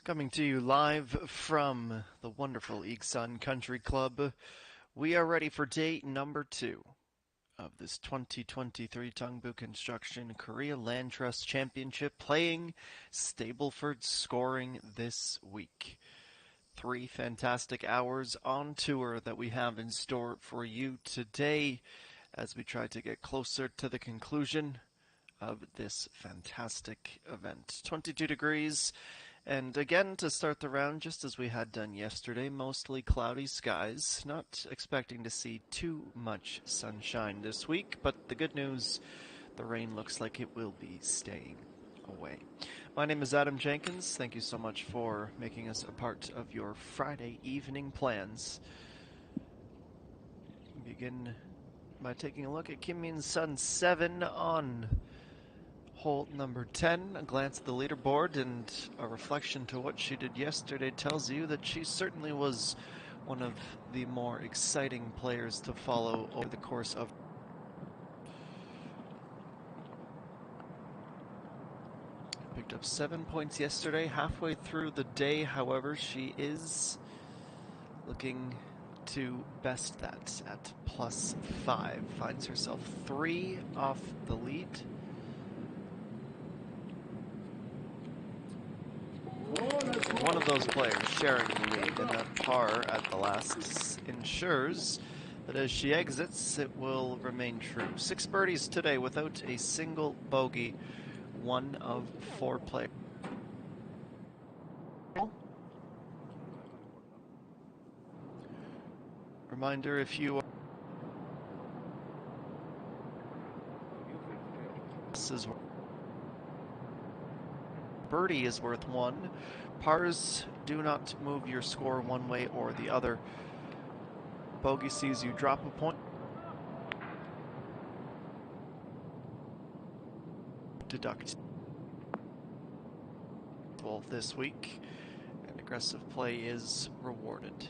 Coming to you live from the wonderful Iksan Country Club, we are ready for day number 2 of this 2023 Dongbu Construction Korea Land Trust Championship, playing Stableford Scoring this week. 3 fantastic hours on tour that we have in store for you today as we try to get closer to the conclusion of this fantastic event. 22 degrees. And again, to start the round, just as we had done yesterday, mostly cloudy skies. Not expecting to see too much sunshine this week, but the good news, the rain looks like it will be staying away. My name is Adam Jenkins. Thank you so much for making us a part of your Friday evening plans. Begin by taking a look at Kim Min-sun 7 on hole number 10. A glance at the leaderboard and a reflection to what she did yesterday tells you that she certainly was one of the more exciting players to follow over the course of. Picked up 7 points yesterday. Halfway through the day, however, she is looking to best that at +5. Finds herself 3 off the lead. One of those players sharing the lead, and that par at the last ensures that as she exits, it will remain true. 6 birdies today without a single bogey. 1 of 4 players. Reminder, if you are birdie is worth 1. Pars do not move your score one way or the other. Bogey sees you drop a point. Deduct. Well, this week, and aggressive play is rewarded.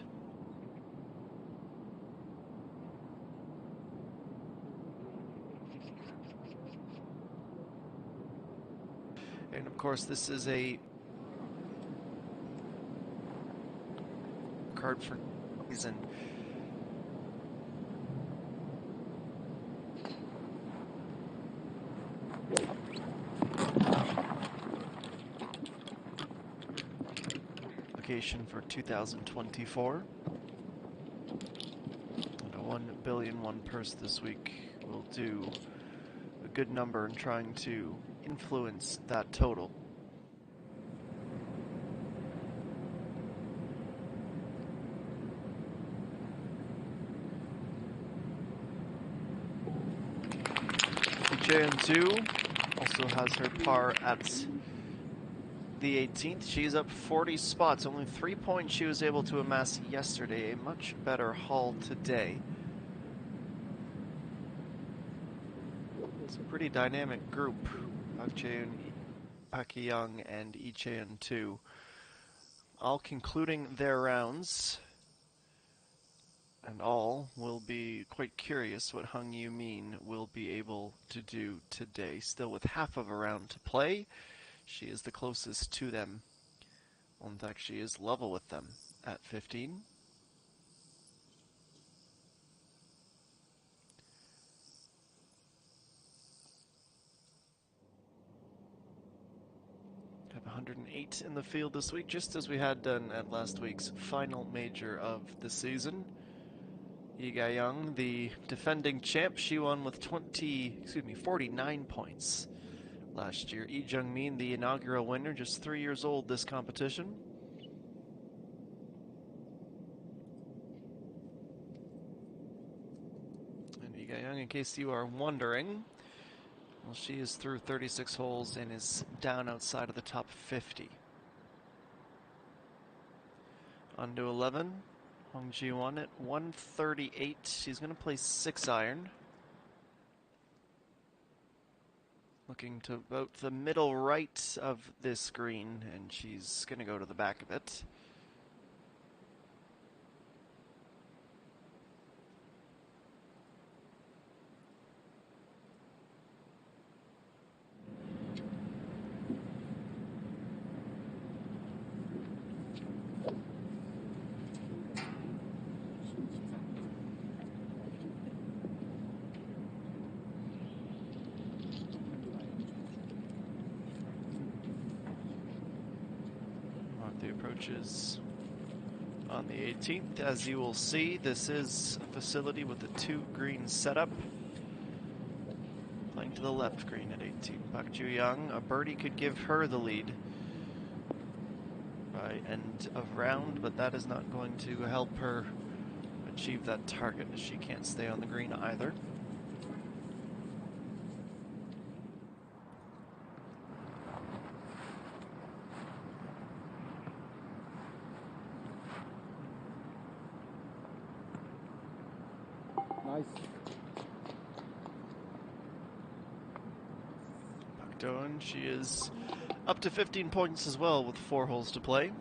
And of course, this is a card for reason. Application for 2024. And a 1 billion won purse this week will do a good number in trying to influence that total. JN2 also has her par at the 18th. She's up 40 spots. Only 3 points she was able to amass yesterday. A much better haul today. It's a pretty dynamic group of Jaeun, Park Young, and Lee Jae-2, all concluding their rounds. And all will be quite curious what Hung Yu-min will be able to do today. Still with half of a round to play. She is the closest to them. Well, in fact, she is level with them at 15. Have 108 in the field this week, just as we had done at last week's final major of the season. Lee Ga-young, the defending champ, she won with 49 points last year. Lee Jung-min, the inaugural winner, just 3 years old this competition. And Lee Ga-young, in case you are wondering, well, she is through 36 holes and is down outside of the top 50. On to 11. Hong Ji-won at 138. She's going to play 6-iron. Looking to about the middle right of this green, and she's going to go to the back of it. of the approaches on the 18th. As you will see, this is a facility with a 2-green setup. Playing to the left green at 18. Pak Ju-young, a birdie could give her the lead by end of round, but that is not going to help her achieve that target, as she can't stay on the green either. Nice. Pak Do-eun, she is up to 15 points as well with 4 holes to play.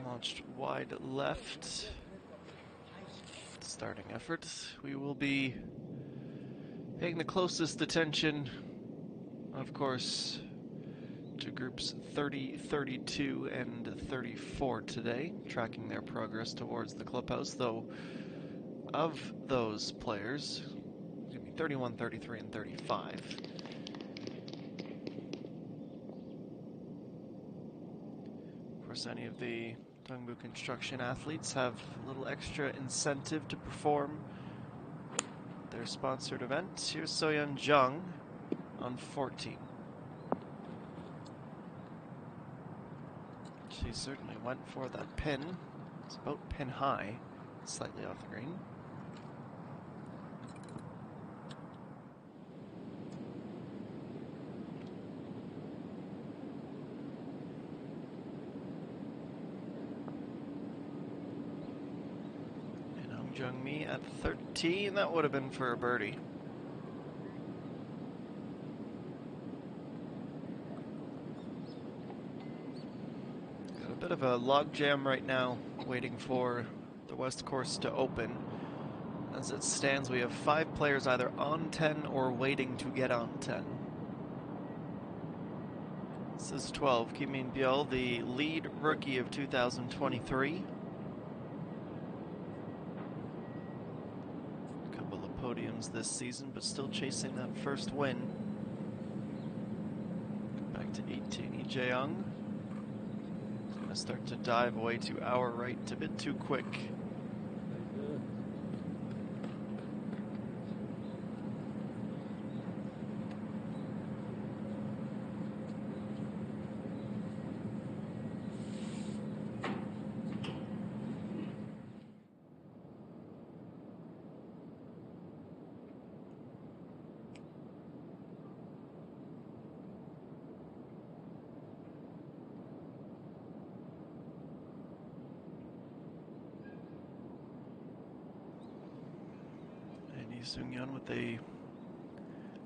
Launched wide left. Starting effort. We will be paying the closest attention, of course, to groups 30, 32, and 34 today, tracking their progress towards the clubhouse, though of those players, 31, 33, and 35. Of course, any of the Dongbu construction athletes have a little extra incentive to perform their sponsored event. Here's So-yeon Jung on 14. She certainly went for that pin. It's about pin high, slightly off the green. Jung-mi at 13, that would have been for a birdie. Got a bit of a logjam right now, waiting for the West Course to open. As it stands, we have 5 players either on 10 or waiting to get on 10. This is 12, Kim Min-byul, the lead rookie of 2023. Podiums this season, but still chasing that first win. Back to 18, Lee Jae-young. He's going to start to dive away to our right a bit too quick. Seung-yeon with a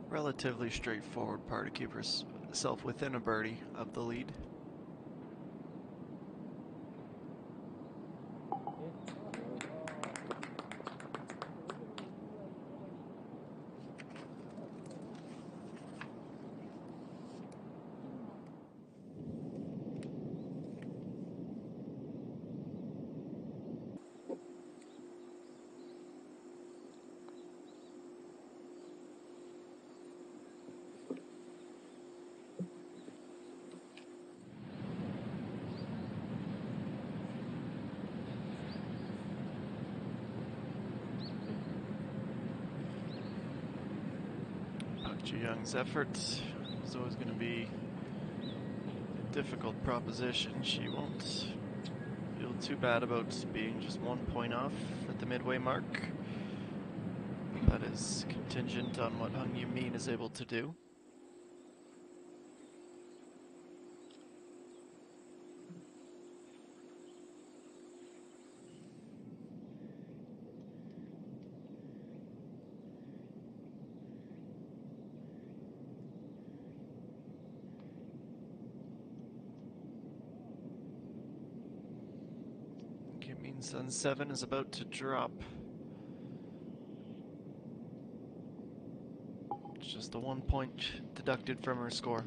relatively straightforward par to keep herself within a birdie of the lead. Ju-young's effort is always going to be a difficult proposition. She won't feel too bad about being just 1 point off at the midway mark. That is contingent on what Hung Yoo-min is able to do. Green Sun 7 is about to drop. It's just the 1 point deducted from her score.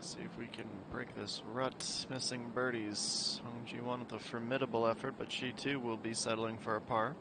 See if we can break this rut. Missing birdies. Hong Ji-won with a formidable effort, but she too will be settling for a par.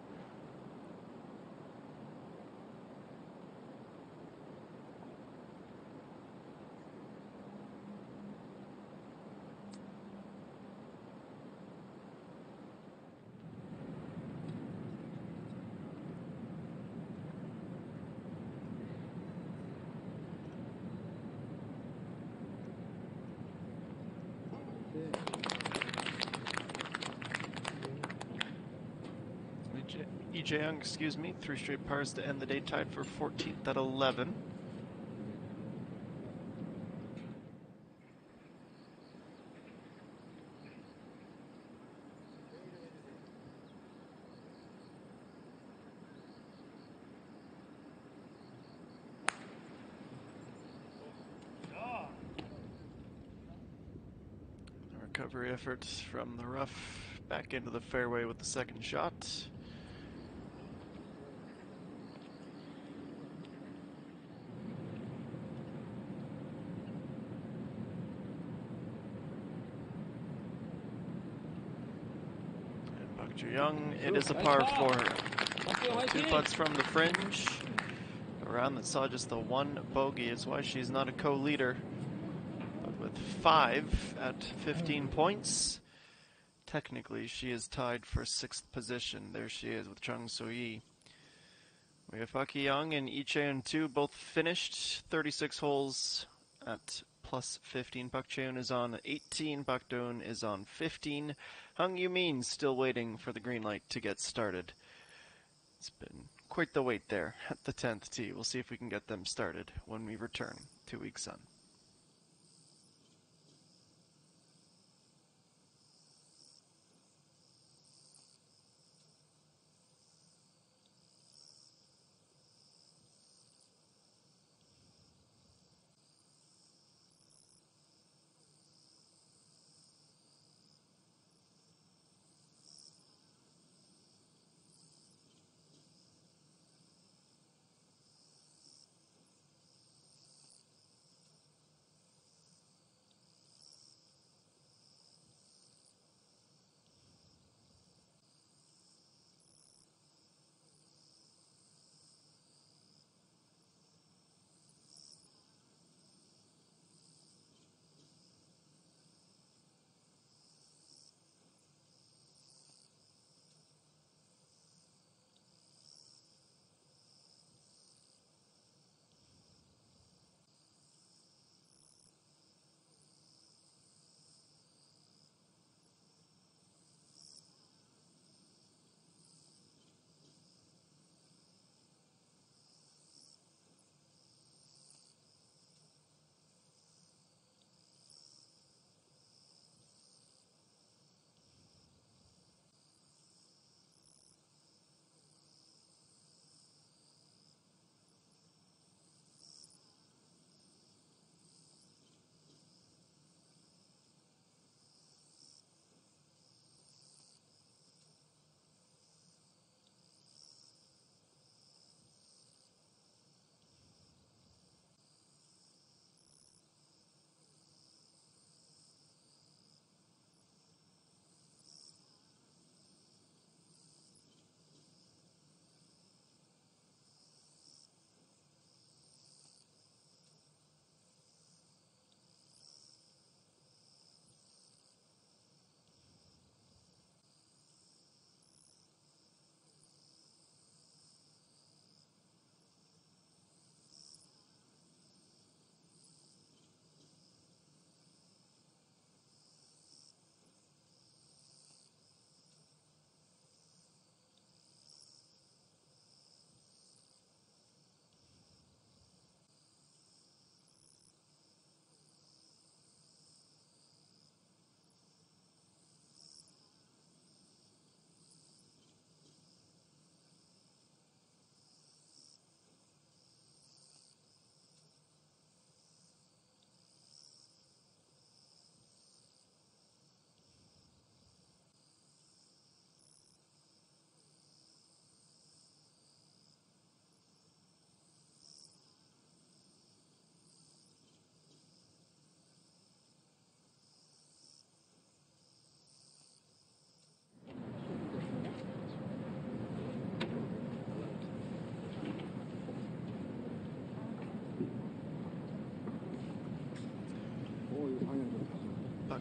Lee Jae-young, excuse me, 3 straight pars to end the day, tied for 14th at 11. Recovery effort from the rough, back into the fairway with the second shot. And Park Ju-young, it is a par for her. 2 putts from the fringe. A round that saw just the 1 bogey is why she's not a co-leader. But with 5 at 15 points, technically she is tied for 6th position. There she is with Chung So-yi. We have Park Ji-young and Lee Chae-eun 2 both finished 36 holes at plus 15. Park Chae-eun is on 18. Park Do-eun is on 15. Hung Yoo-min still waiting for the green light to get started. It's been quite the wait there at the 10th tee. We'll see if we can get them started when we return to Week Sun.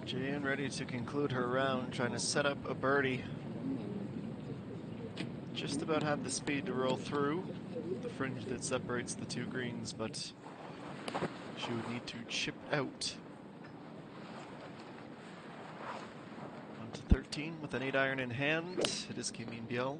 Jian ready to conclude her round, trying to set up a birdie. Just about have the speed to roll through the fringe that separates the two greens, but she would need to chip out. On to 13 with an 8-iron in hand. It is Kim Min-byul.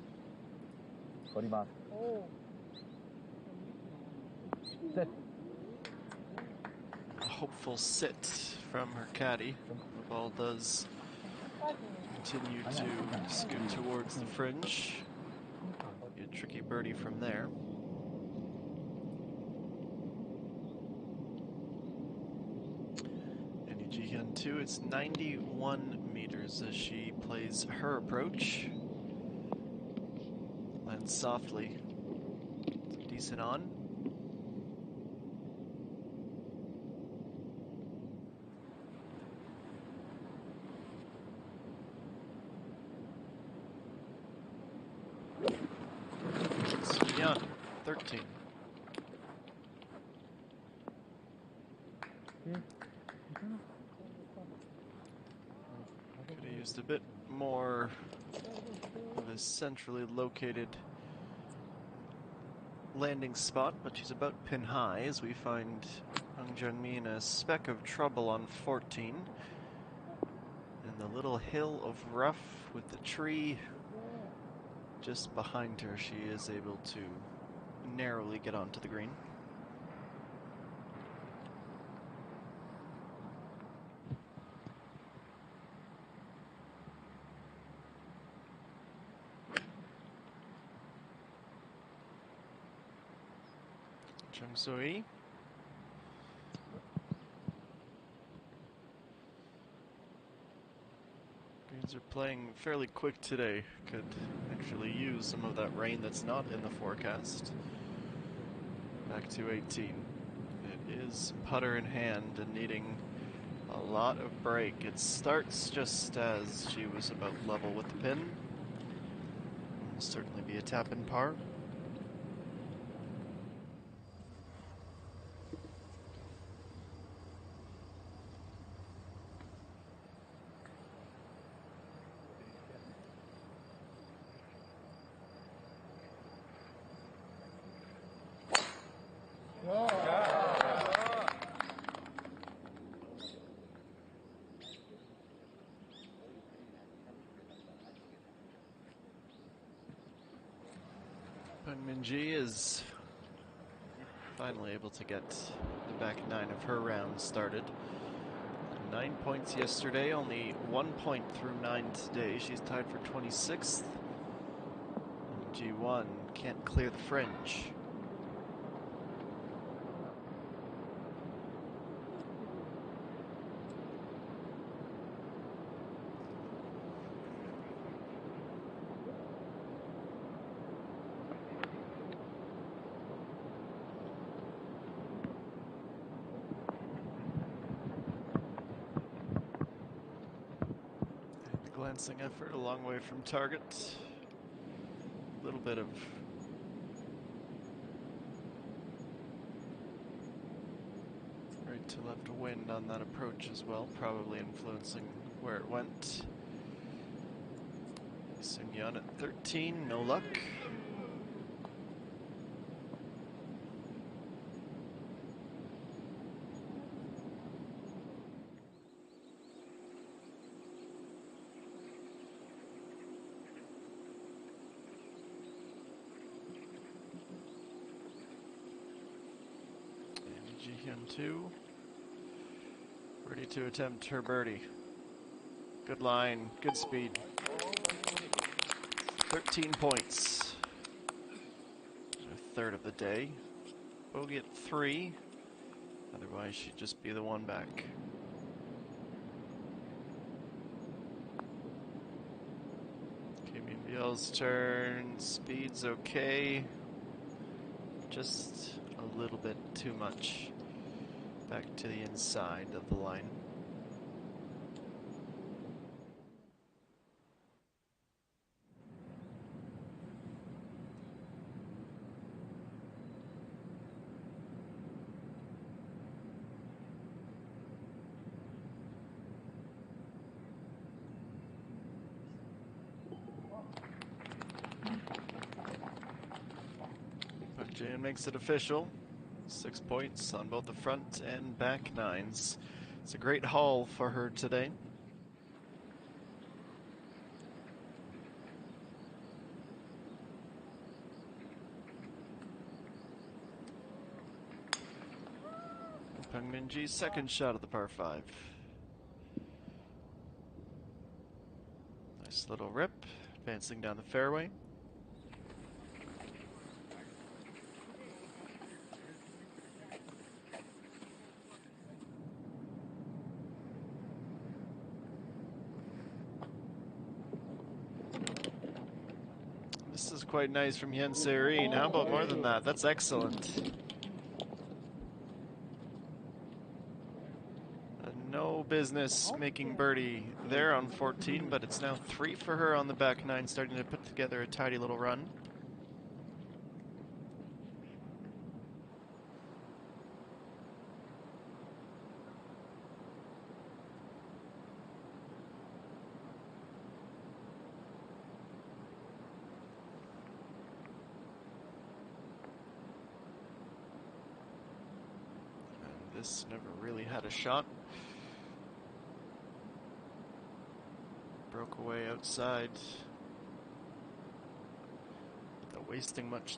A hopeful sit from her caddy. The ball does continue to scoot towards the fringe. Be a tricky birdie from there. And Ji-hyun 2, it's 91 meters as she plays her approach. Lands softly. It's a decent on. Young, 13. Could have used a bit more of a centrally located landing spot, but she's about pin high as we find Hung Jung-mi in a speck of trouble on 14. And the little hill of rough with the tree just behind her, she is able to narrowly get onto the green. Chung So-hee. Greens are playing fairly quick today. Could actually use some of that rain that's not in the forecast. Back to 18. It is putter in hand and needing a lot of break. It starts just as she was about level with the pin. Will certainly be a tap in par. Peng Min-ji is finally able to get the back 9 of her round started. 9 points yesterday, only 1 point through 9 today. She's tied for 26th. And G1 can't clear the fringe. Glancing effort a long way from target. A little bit of right to left wind on that approach as well, probably influencing where it went. Seung-yeon at 13, no luck. Ji-hyun 2, ready to attempt her birdie. Good line, good speed. 13 points. A third of the day. Bogey at 3. Otherwise, she'd just be the one back. Kim Min-byul's turn. Speed's okay. Just a little bit too much back to the inside of the line. Jan makes it official. 6 points on both the front and back nines. It's a great haul for her today. Peng Minji's second shot of the par 5. Nice little rip, advancing down the fairway. This is quite nice from Yen Serene. How about more than that? That's excellent. No business making birdie there on 14, but it's now 3 for her on the back nine, starting to put together a tidy little run. And this never really had a shot. Broke away outside. Without wasting much.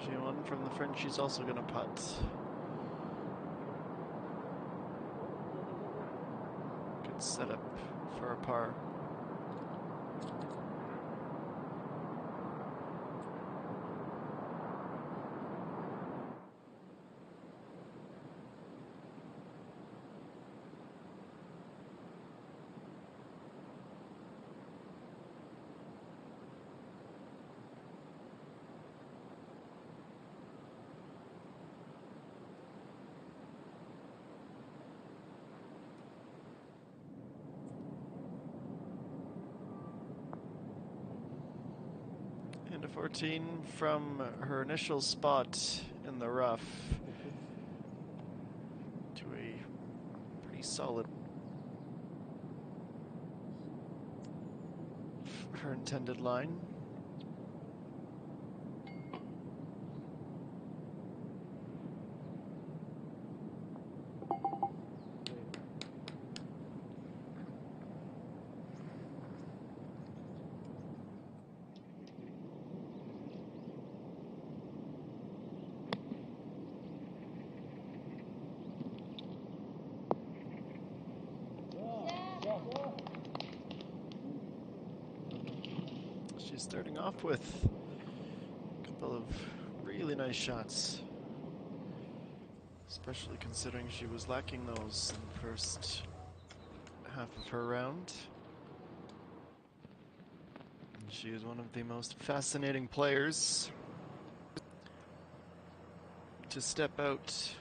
G1 from the French, she's also going to putt. Good setup for a par. Into 14 from her initial spot in the rough to a pretty solid her intended line. She's starting off with a couple of really nice shots, especially considering she was lacking those in the first half of her round. And she is one of the most fascinating players to step out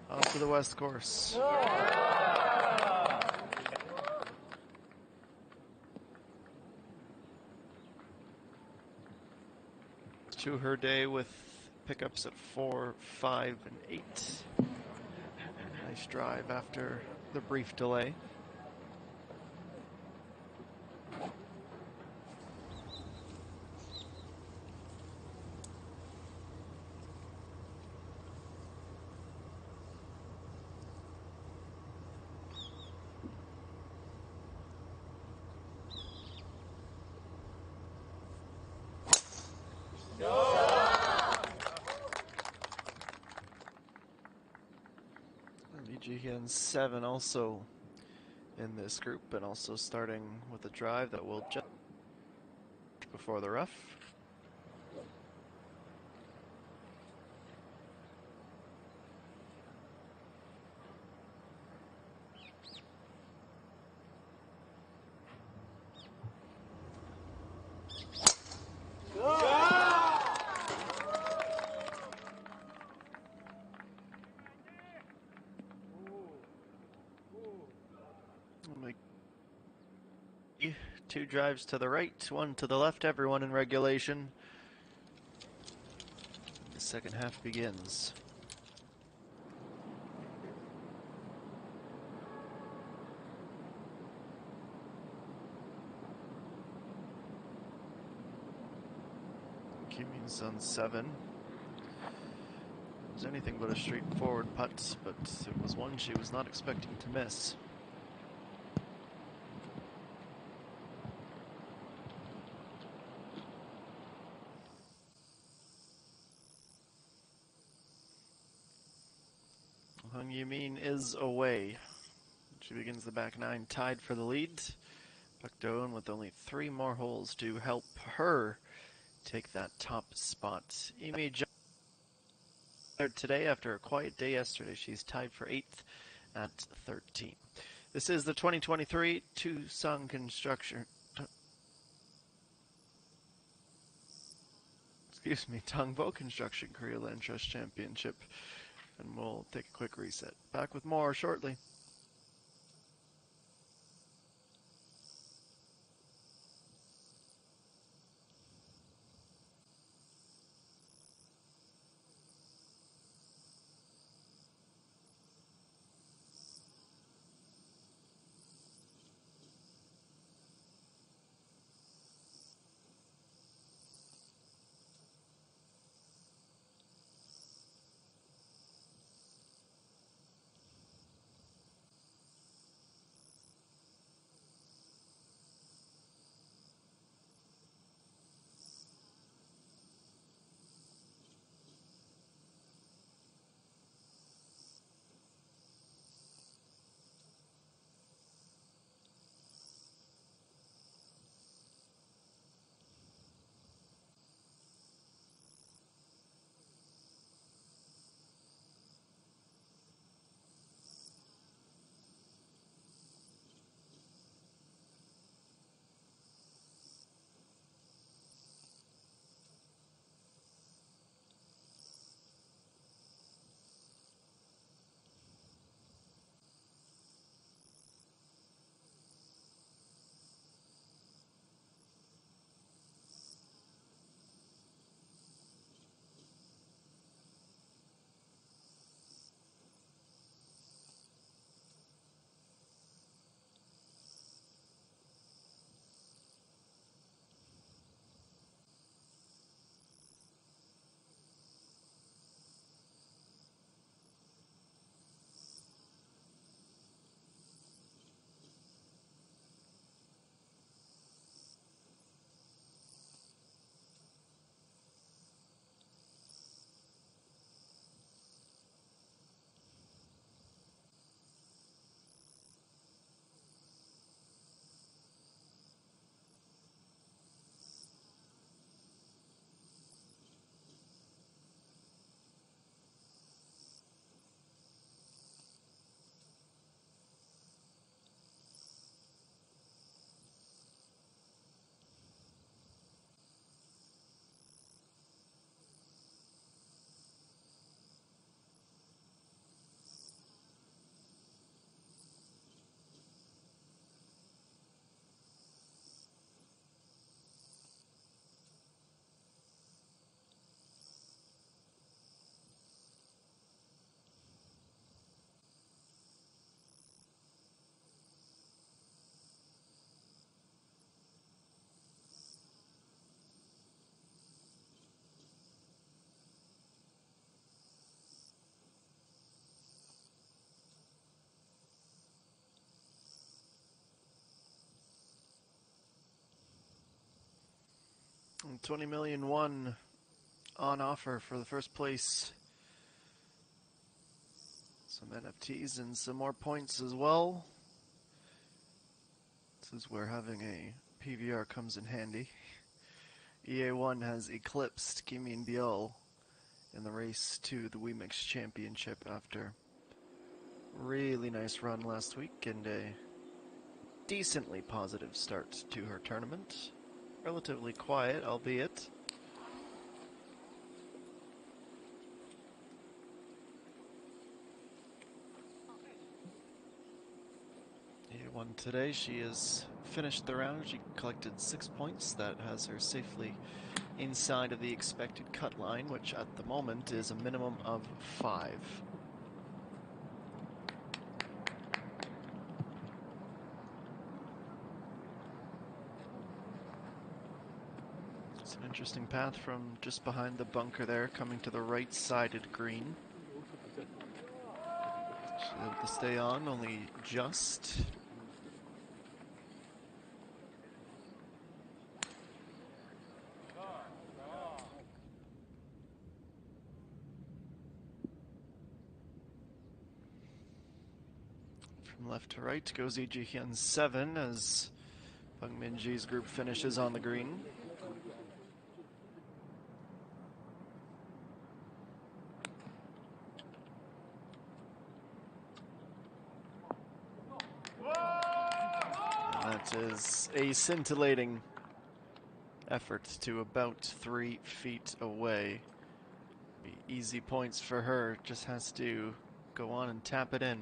onto the West Course. To her day with pickups at 4, 5, and 8. Nice drive after the brief delay. Jihyun 7 also in this group, and also starting with a drive that will just before the rough. 2 drives to the right, 1 to the left, everyone in regulation. The second half begins. Kimmy's on 7. It was anything but a straightforward putt, but it was one she was not expecting to miss. Hung Yumin is away. She begins the back 9 tied for the lead. Park Do-eun with only 3 more holes to help her take that top spot. Imi today after a quiet day yesterday. She's tied for 8th at 13. This is the 2023 Tucson Construction. Dongbu Construction Korea Land Trust Championship. And we'll take a quick reset. Back with more shortly. And 20 million won on offer for the first place. Some NFTs and some more points as well. This is where having a PVR comes in handy. EA1 has eclipsed Kim Min-byul in the race to the WeMix Championship after a really nice run last week and a decently positive start to her tournament. Relatively quiet, albeit. EA1 today, she is finished the round. She collected 6 points. That has her safely inside of the expected cut line, which at the moment is a minimum of 5. It's an interesting path from just behind the bunker there, coming to the right-sided green. She's able to stay on, only just. From left to right goes Lee Ji-hyun 7 as Bang Min-ji's group finishes on the green. And that is a scintillating effort to about 3 feet away. Be easy points for her, just has to go on and tap it in.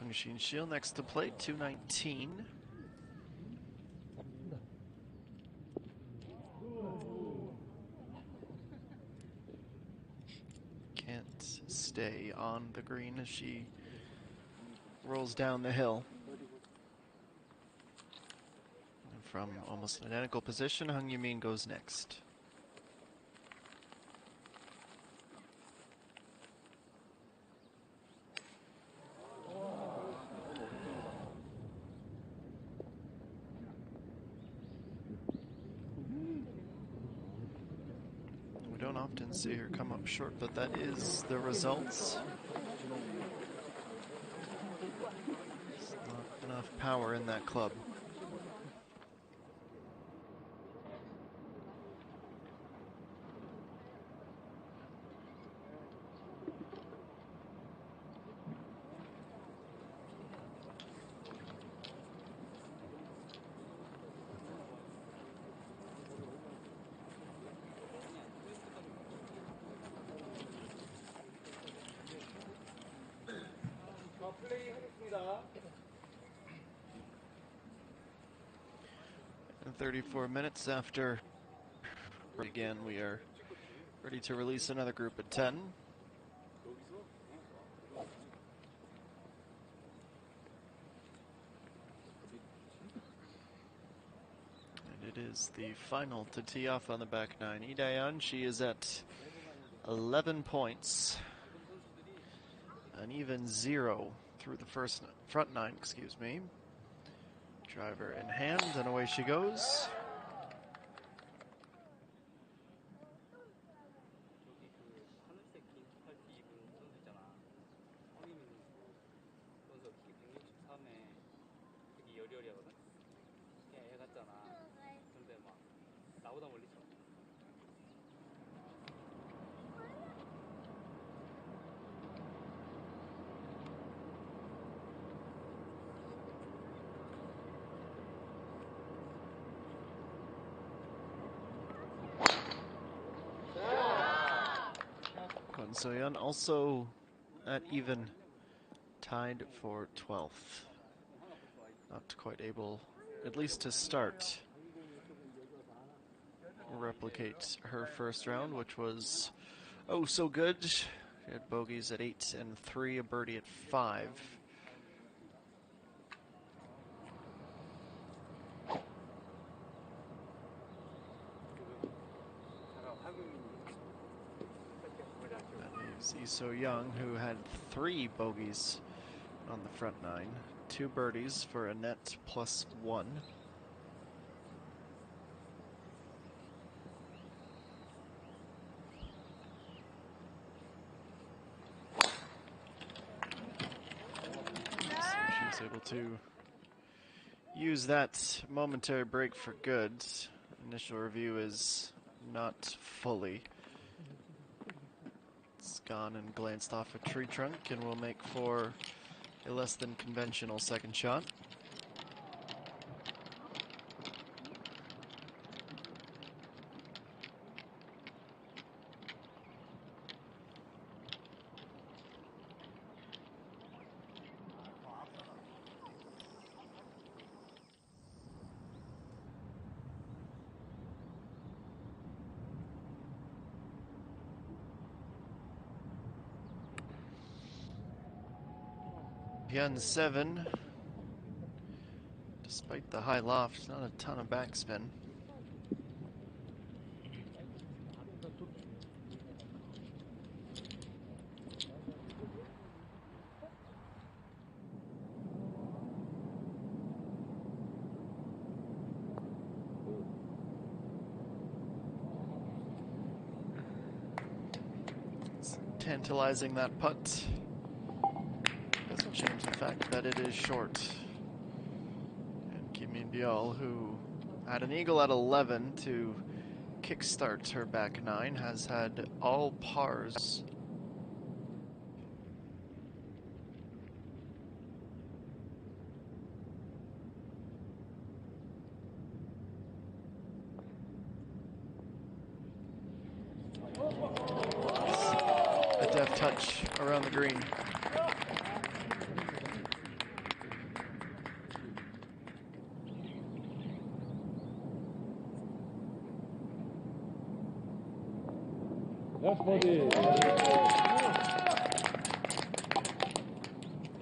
Machine Shield next to plate, 219. Can't stay on the green as she rolls down the hill. And from almost an identical position, Hung Yumin goes next. Don't often see her come up short, but that is the results. There's not enough power in that club. And 34 minutes after again, we are ready to release another group at 10. And it is the final to tee off on the back nine. Lee Daeyeon, she is at 11 points. An even 0 through the front nine, excuse me. Driver in hand, and away she goes. Kwon So-yeon also at even, tied for 12th. Not quite able, at least to start, replicate her first round, which was oh so good. She had bogeys at 8 and 3, a birdie at 5. Lee So-young, who had 3 bogeys on the front nine, 2 birdies for a net +1. So she was able to use that momentary break for good. Initial review is not fully. It's gone and glanced off a tree trunk and will make for a less than conventional second shot. Hyun 7. Despite the high loft, not a ton of backspin. It's tantalizing, that putt. Doesn't change the fact that it is short. And Kim Min-byul, who had an eagle at 11 to kickstart her back nine, has had all pars. A deft touch around the green.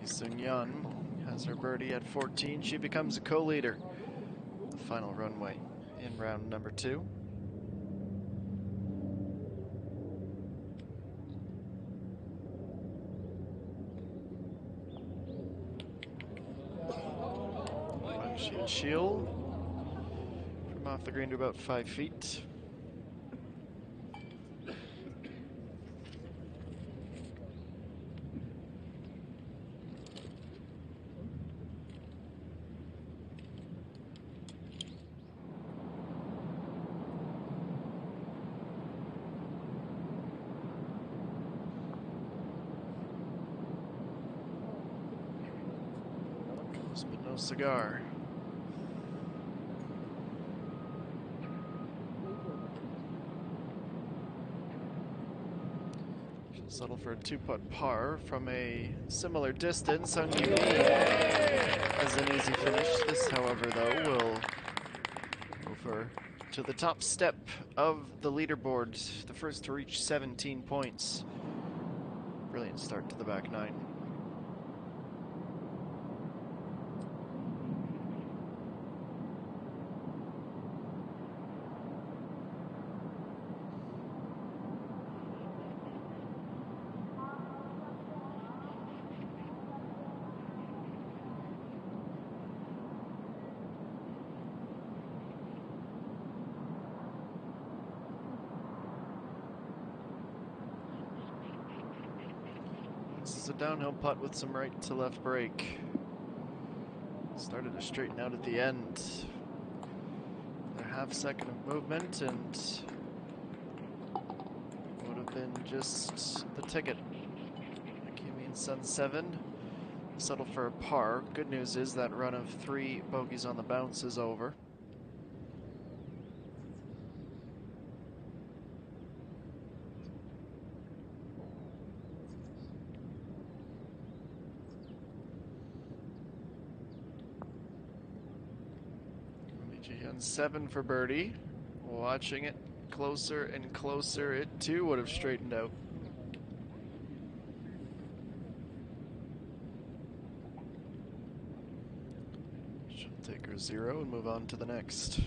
Seung-yeon has her birdie at 14. She becomes a co-leader. The final runway in round number 2. Shield from off the green to about 5 feet. Close but no cigar. Settle for a 2-putt par from a similar distance. Sung Yoo has an easy finish. This, however, though, will go to the top step of the leaderboard, the first to reach 17 points. Brilliant start to the back nine. This is a downhill putt with some right to left break. Started to straighten out at the end. A half second of movement and would have been just the ticket. Kim Min-sun 7. Settle for a par. Good news is that run of 3 bogeys on the bounce is over. Hyun 7 for birdie. Watching it closer and closer. It too would have straightened out. She'll take her 0 and move on to the next.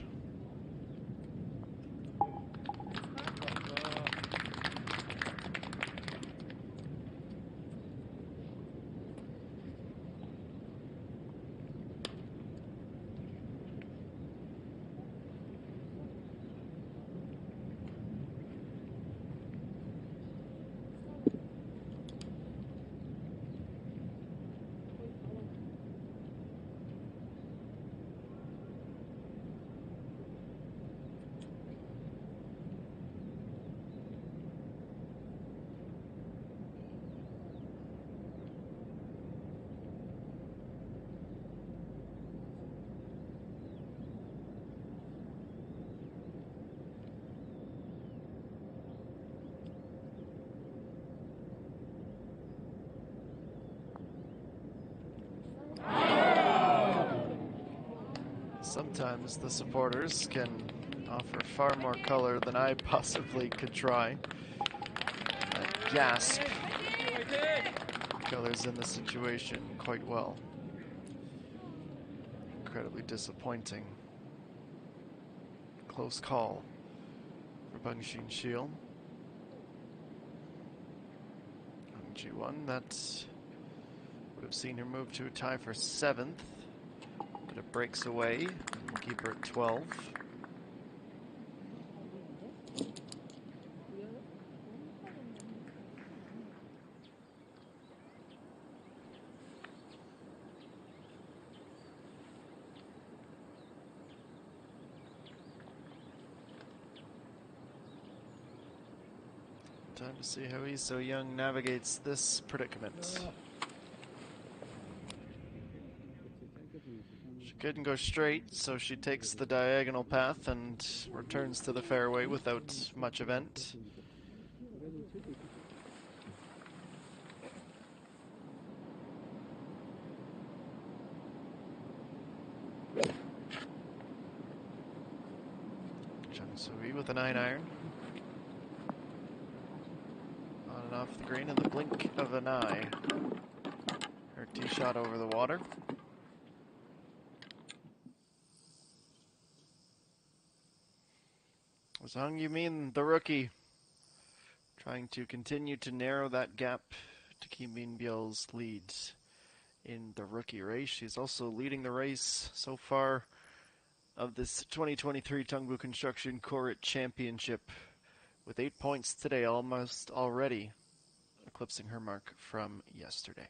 Sometimes the supporters can offer far more color than I possibly could try. That gasp colors in the situation quite well. Incredibly disappointing. Close call for Bang Xinxiu. G1, that would have seen her move to a tie for 7th, but it breaks away. We'll keep her at 12. Time to see how Lee So-young navigates this predicament. She couldn't go straight, so she takes the diagonal path and returns to the fairway without much event. Chung Soo-hee with a 9-iron. On and off the green in the blink of an eye. Her tee shot over the water. Was Hung Yumin, the rookie, trying to continue to narrow that gap to Kim Min-byul's lead in the rookie race. She's also leading the race so far of this 2023 Dongbu Construction KOREIT Championship with 8 points today, almost already eclipsing her mark from yesterday.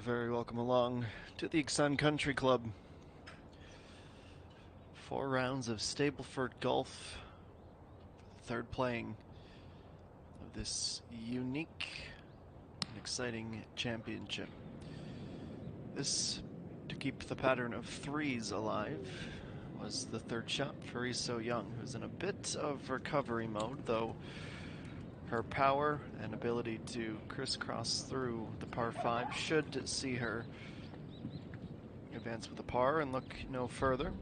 very welcome along to the Sun Country Club. 4 rounds of Stableford Golf. Third playing of this unique and exciting championship. This, to keep the pattern of 3s alive, was the third shot for Lee So-young, who's in a bit of recovery mode, though her power and ability to crisscross through the par 5 should see her advance with a par and look no further.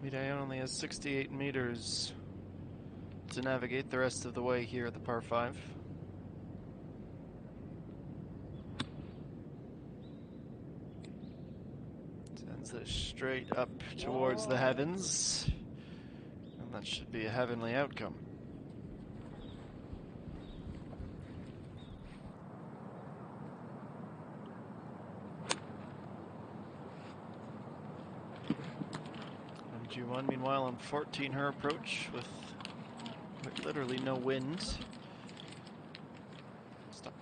Diane only has 68 meters to navigate the rest of the way here at the par 5. Sends it straight up towards the heavens, and that should be a heavenly outcome. G1, meanwhile, on 14, her approach with literally no wind. Stop.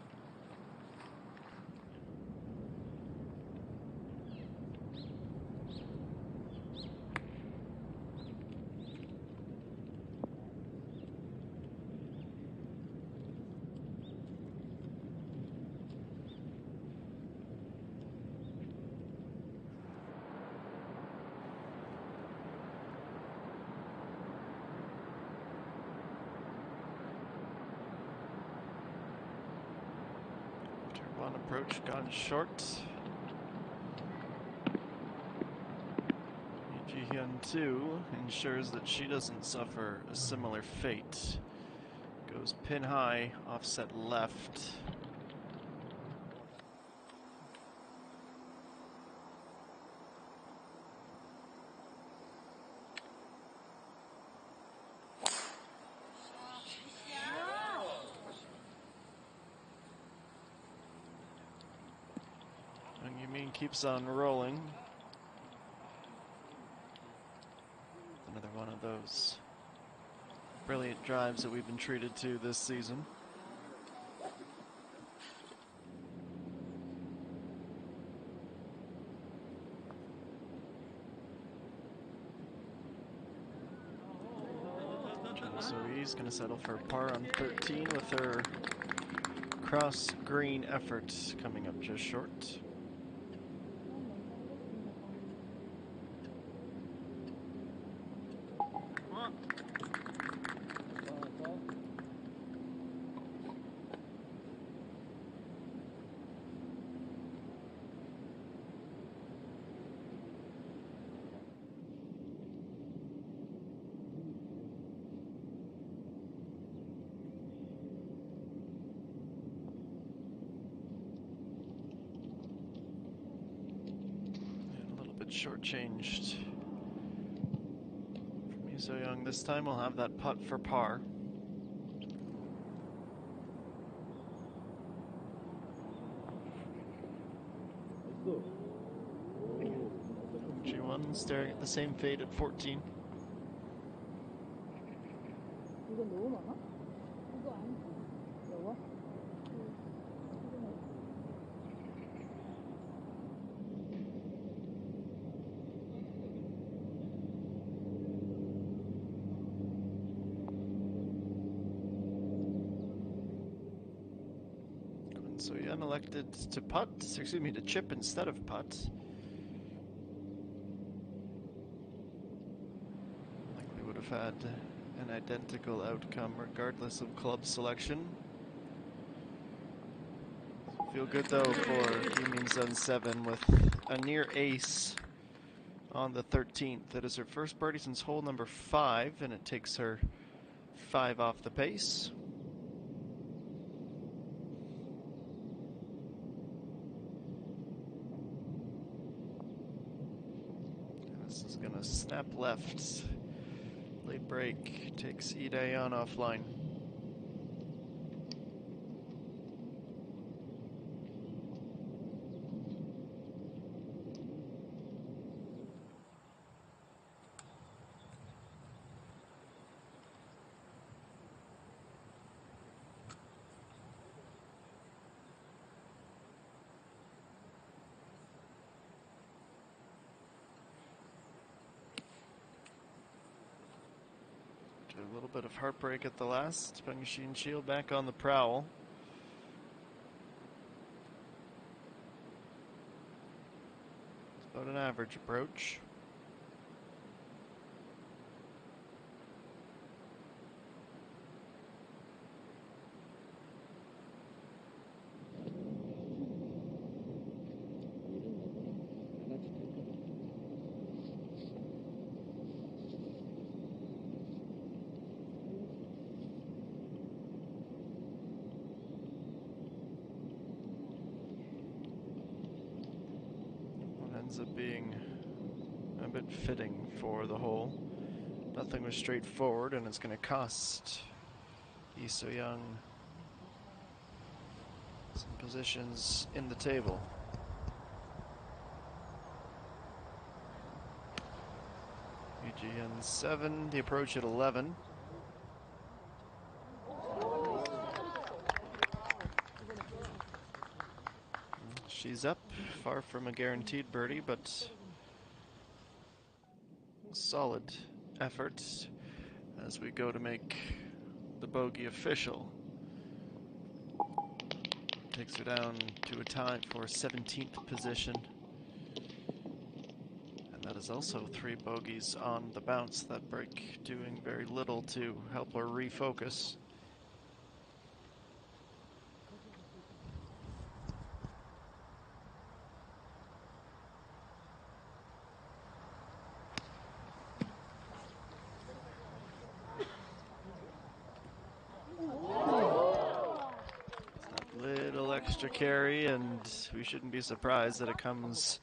One approach gone short. Ji Hyun 2 ensures that she doesn't suffer a similar fate. Goes pin high, offset left. Keeps on rolling. Another one of those brilliant drives that we've been treated to this season. So he's going to settle for a par on 13 with her cross green effort coming up just short. Shortchanged from Lee So-young. This time we'll have that putt for par. G1 staring at the same fate at 14. So Yan elected to putt, excuse me, to chip instead of putt. Likely would have had an identical outcome regardless of club selection. Feel good though for Kim Min-sun 7 with a near ace on the 13th. That is her first birdie since hole number 5, and it takes her 5 off the pace. Gonna snap left. Late break takes Lee Daeyeon offline. bit of heartbreak at the last. Pengxi and Shield back on the prowl. It's about an average approach. Ends up being a bit fitting for the hole. Nothing was straightforward, and it's going to cost Lee So-young some positions in the table. UGN 7, the approach at 11. She's up, far from a guaranteed birdie, but solid effort as we go to make the bogey official. Takes her down to a tie for 17th position. And that is also 3 bogeys on the bounce. That break doing very little to help her refocus. Extra carry, and we shouldn't be surprised that it comes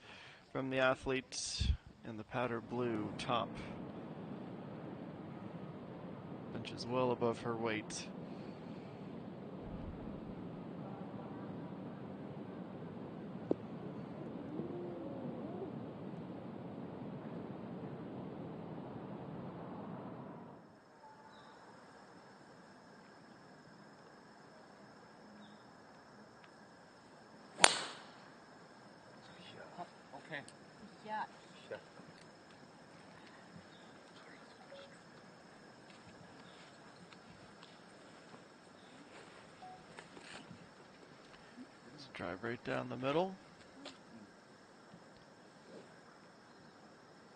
from the athlete in the powder blue top. Benches well above her weight. Drive right down the middle.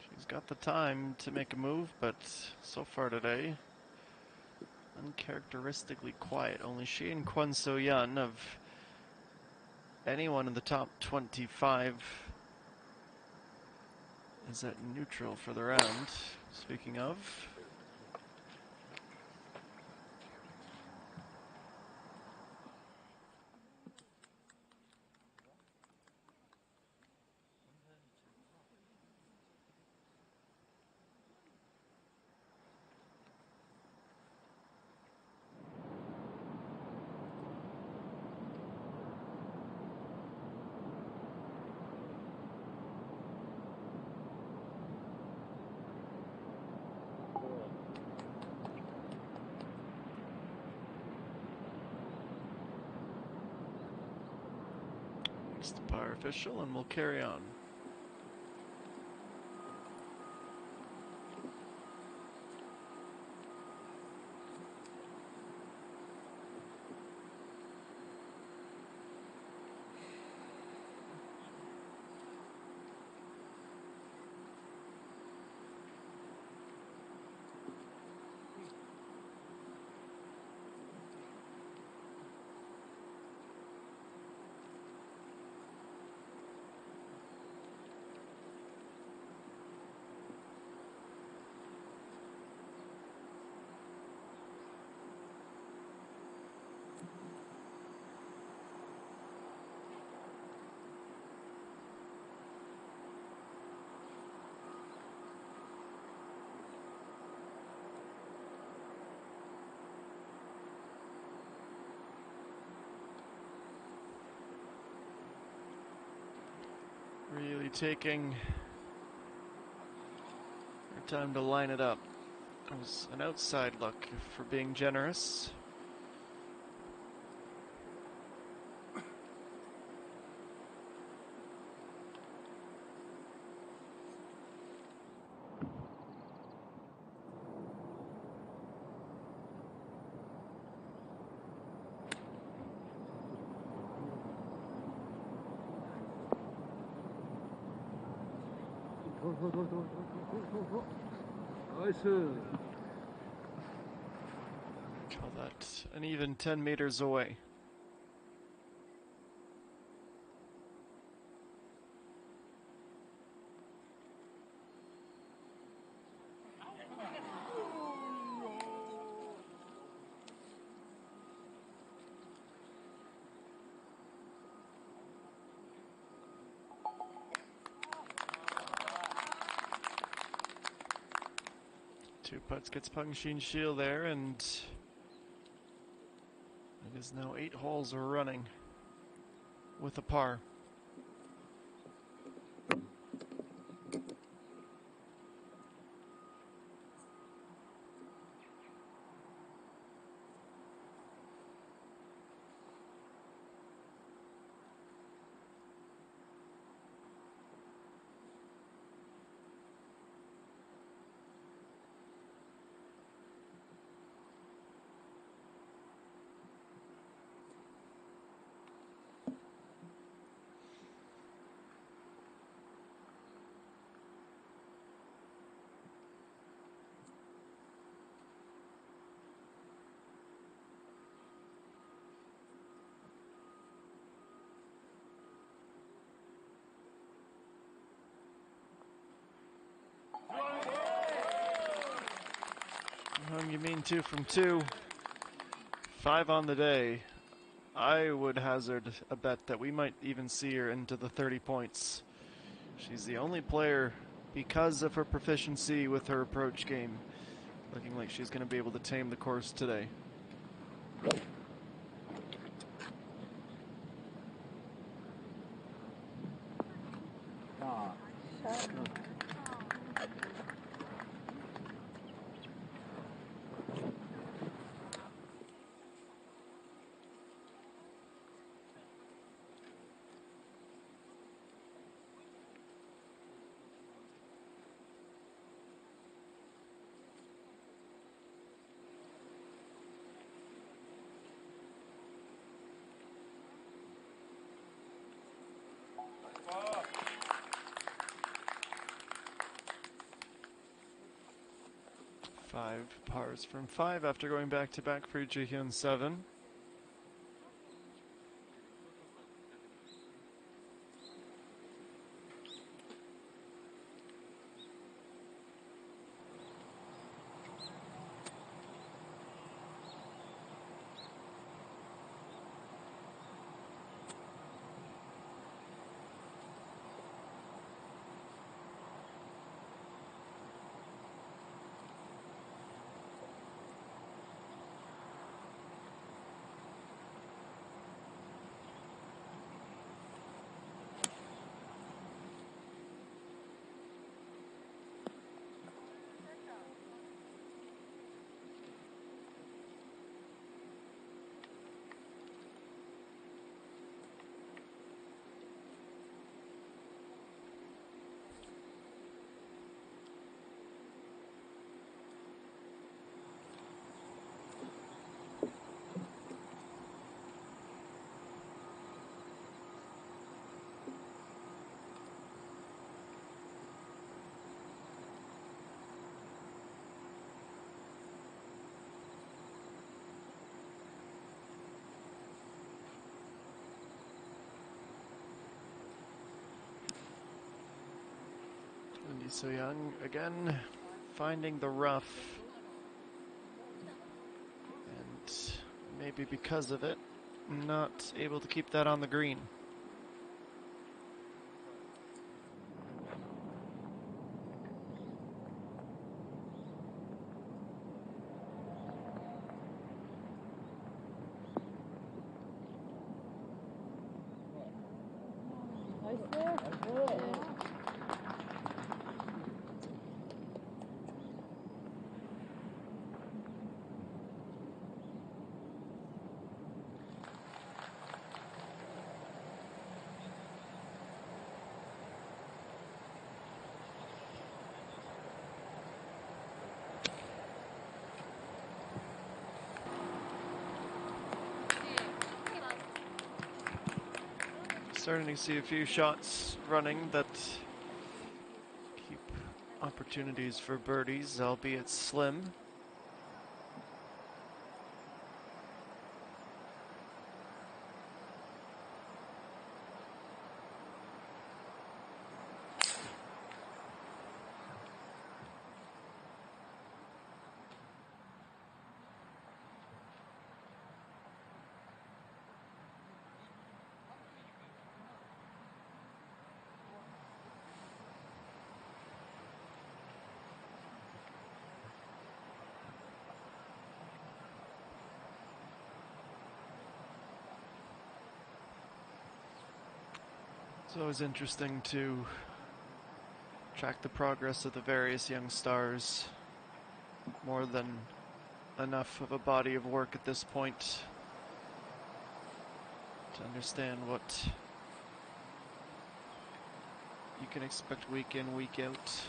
She's got the time to make a move, but so far today, uncharacteristically quiet. Only she and Kwon So-yeon of anyone in the top 25 is at neutral for the round. Speaking of, it's the par official, and we'll carry on. Really taking her time to line it up. It was an outside look for being generous. 나이스. Call that an even 10 meters away. Two putts gets Peng Shin there, and it is now 8 holes running with a par. You mean 2 from 2, 5 on the day. I would hazard a bet that we might even see her into the 30 points. She's the only player, because of her proficiency with her approach game, looking like she's going to be able to tame the course today. Five pars from 5 after going back-to-back for Ji-hyun 7. And Lee So-young again finding the rough, and maybe because of it, not able to keep that on the green. Starting to see a few shots running that keep opportunities for birdies, albeit slim. It's always interesting to track the progress of the various young stars. More than enough of a body of work at this point to understand what you can expect week in, week out.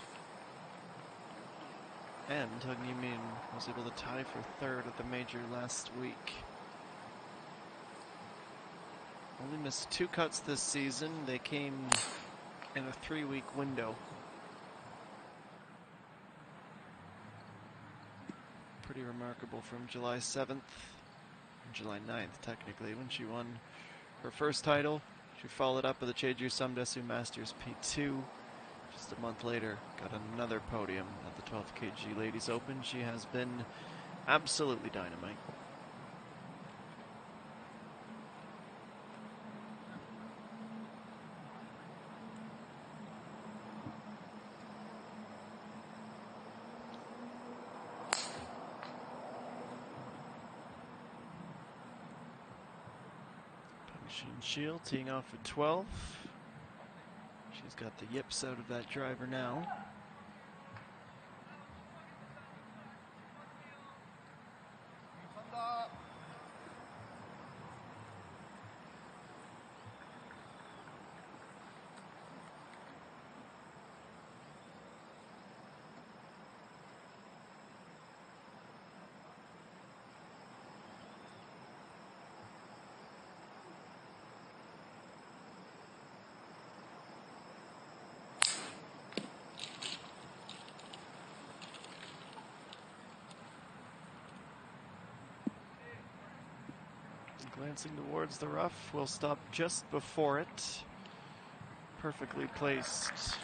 And Hung Min was able to tie for third at the major last week. Only missed 2 cuts this season. They came in a 3-week window. Pretty remarkable from July 7th, July 9th technically, when she won her first title. She followed up with the Jeju Samdesu Masters P2. Just a month later, got another podium at the 12 kg Ladies Open. She has been absolutely dynamite. Shield teeing off at 12. She's got the yips out of that driver now. Glancing towards the rough, will stop just before it. Perfectly placed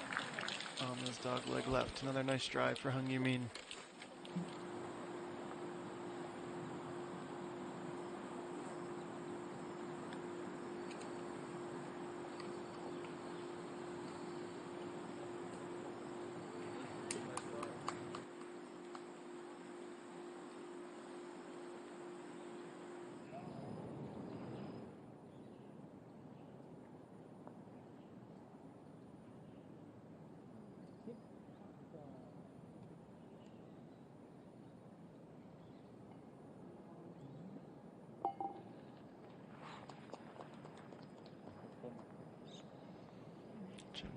on his dogleg left. Another nice drive for Hung Min.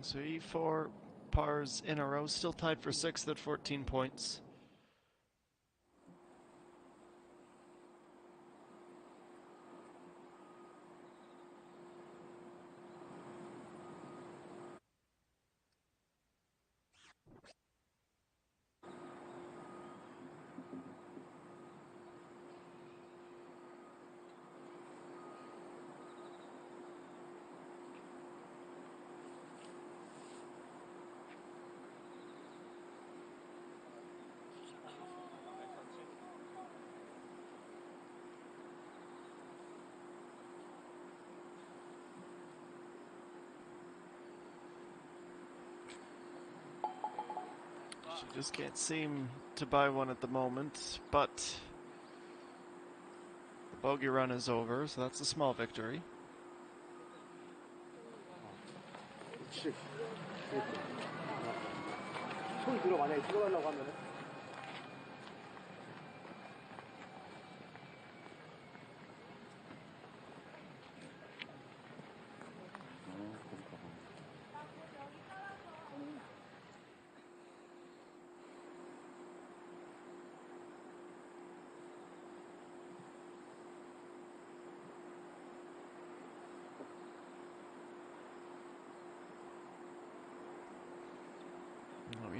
So 4 pars in a row, still tied for 6th at 14 points. She just can't seem to buy one at the moment, but the bogey run is over, so that's a small victory.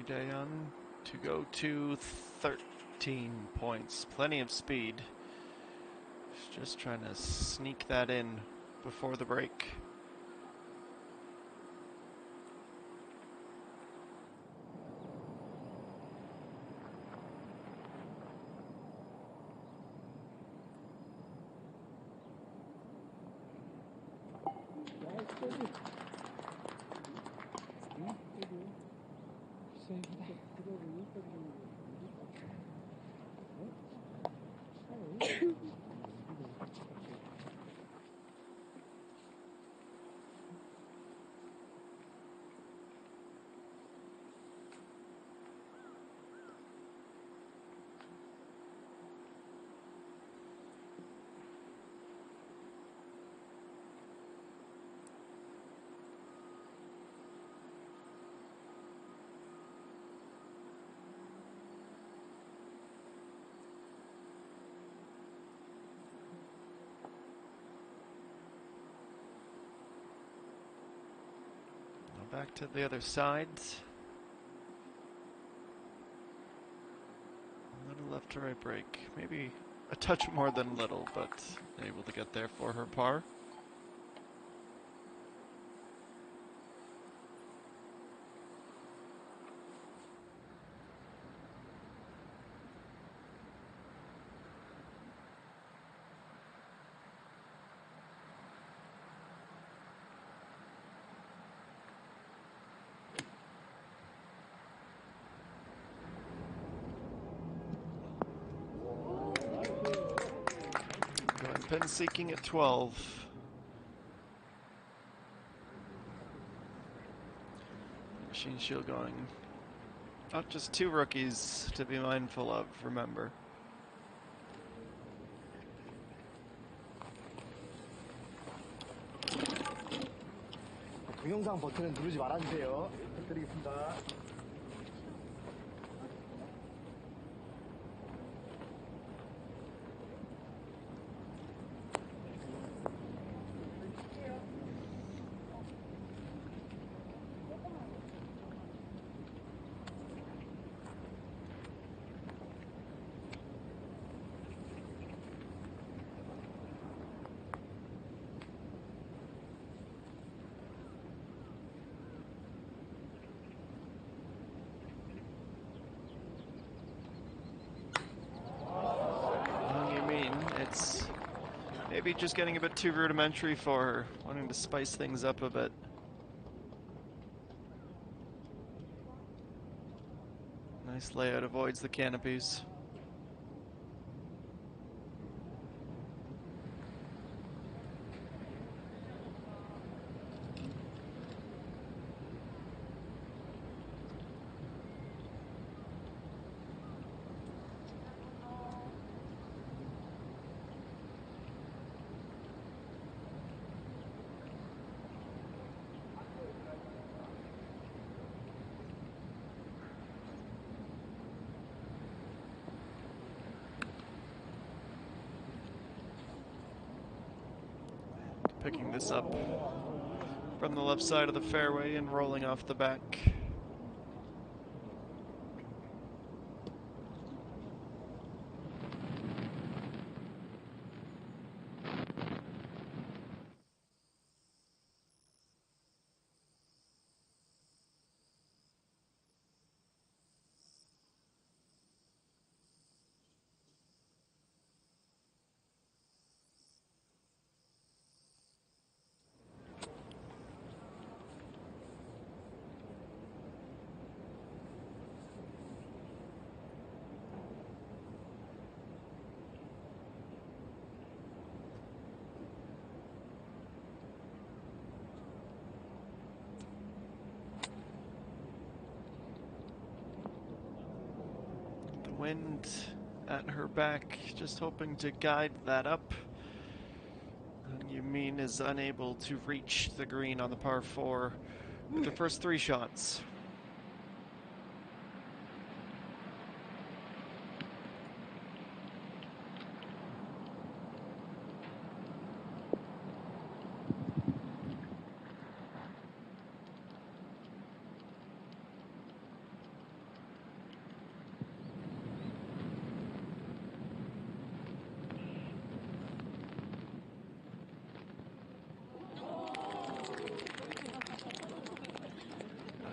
Daeun to go to 13 points. Plenty of speed. She's just trying to sneak that in before the break. Back to the other side. A little left to right break. Maybe a touch more than little, but able to get there for her par. Pin seeking at 12. Machine Shield going. Not just two rookies to be mindful of, remember. 동영상 버튼은 누르지 말아주세요. 부탁드리겠습니다. Maybe just getting a bit too rudimentary for her, wanting to spice things up a bit. Nice layout, avoids the canopies. Picking this up from the left side of the fairway and rolling off the back. Wind at her back, just hoping to guide that up. And Yumin is unable to reach the green on the par 4 with the first 3 shots.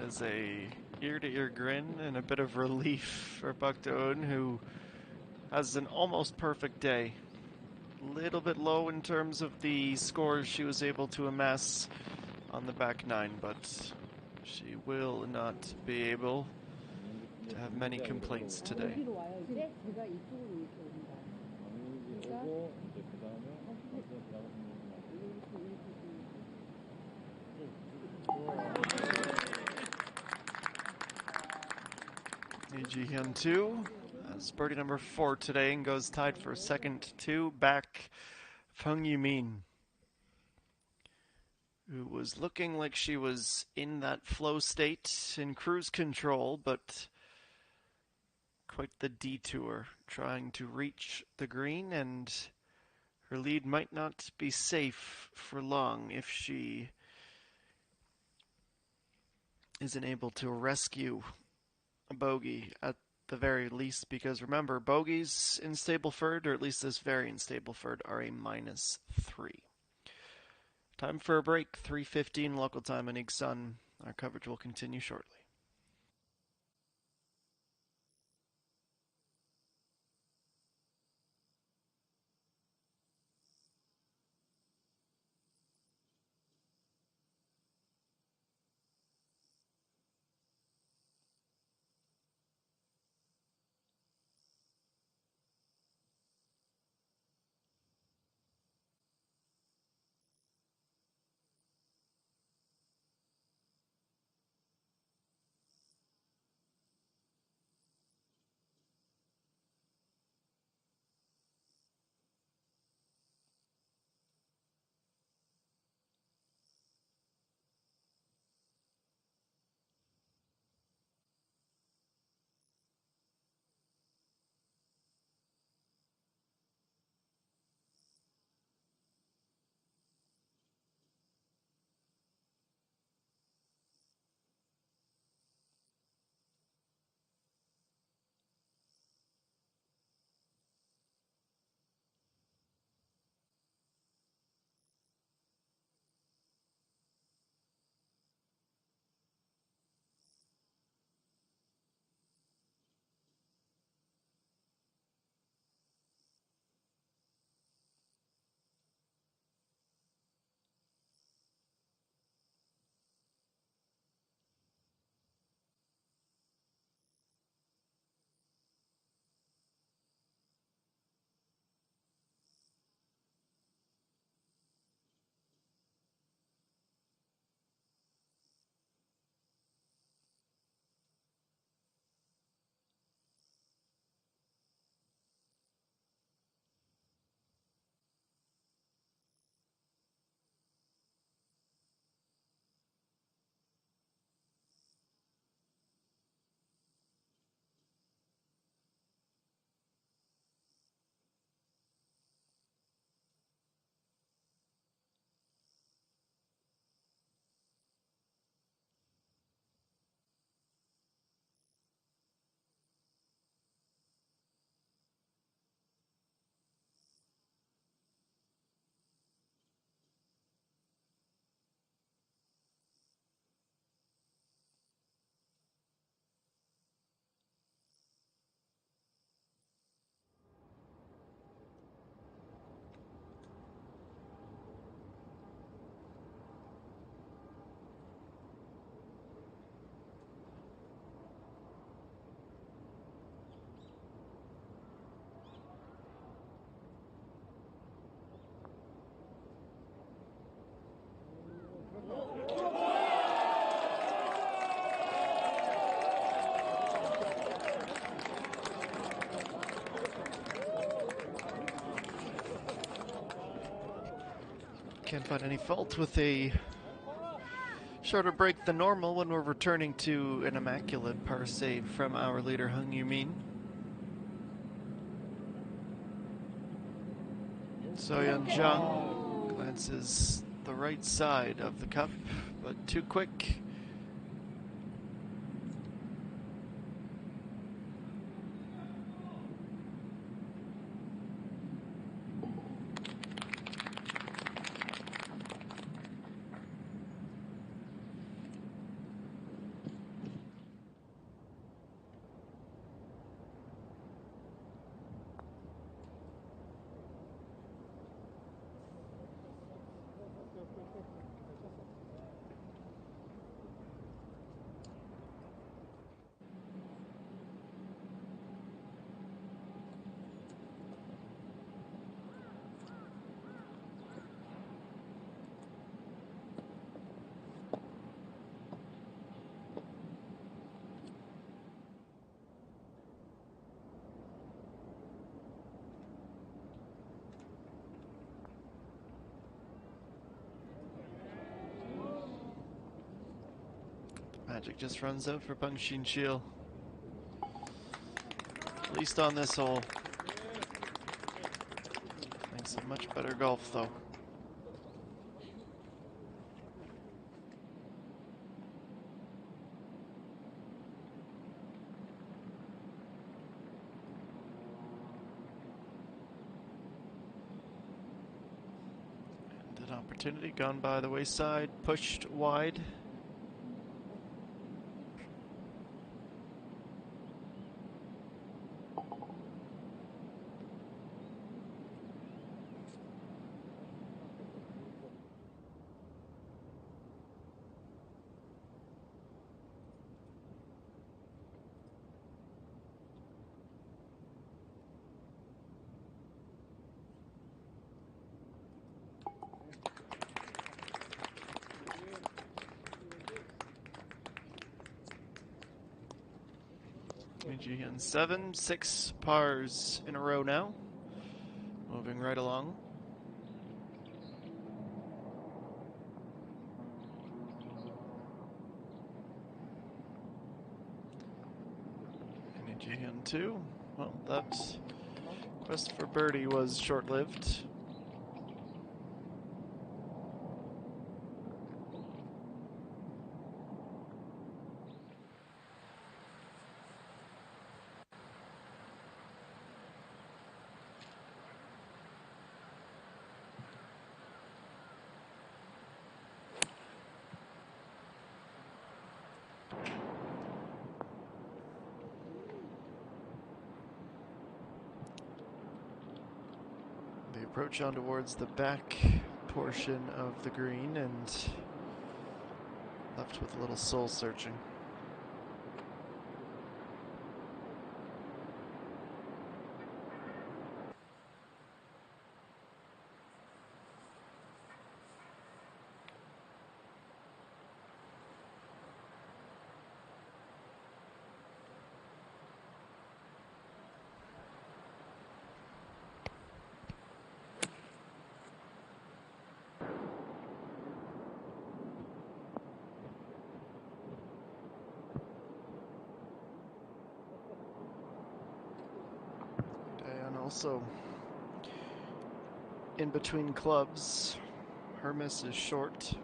That is a ear-to-ear grin and a bit of relief for Bakdoun, who has an almost perfect day. Little bit low in terms of the scores she was able to amass on the back nine, but she will not be able to have many complaints today. Lee Ji-hyun 2 has birdie number 4 today and goes tied for second to back Feng Yumin, who was looking like she was in that flow state in cruise control, but quite the detour trying to reach the green, and her lead might not be safe for long if she isn't able to rescue a bogey at the very least, because remember, bogeys in Stableford, or at least this variant Stableford, are a -3. Time for a break, 3:15 local time in Iksan. Our coverage will continue shortly. Can't find any fault with a shorter break than normal when we're returning to an immaculate par save from our leader Hung Yumin. Soyeon Jung glances the right side of the cup, but too quick. Magic just runs out for Bung Xin Chiel. At least on this hole. Playing some much better golf though. And an opportunity gone by the wayside, pushed wide. ENG in 7, 6 pars in a row now. Moving right along. ENG in 2. Well, that quest for birdie was short-lived. The approach on towards the back portion of the green and left with a little soul searching. And also in between clubs, her miss is short.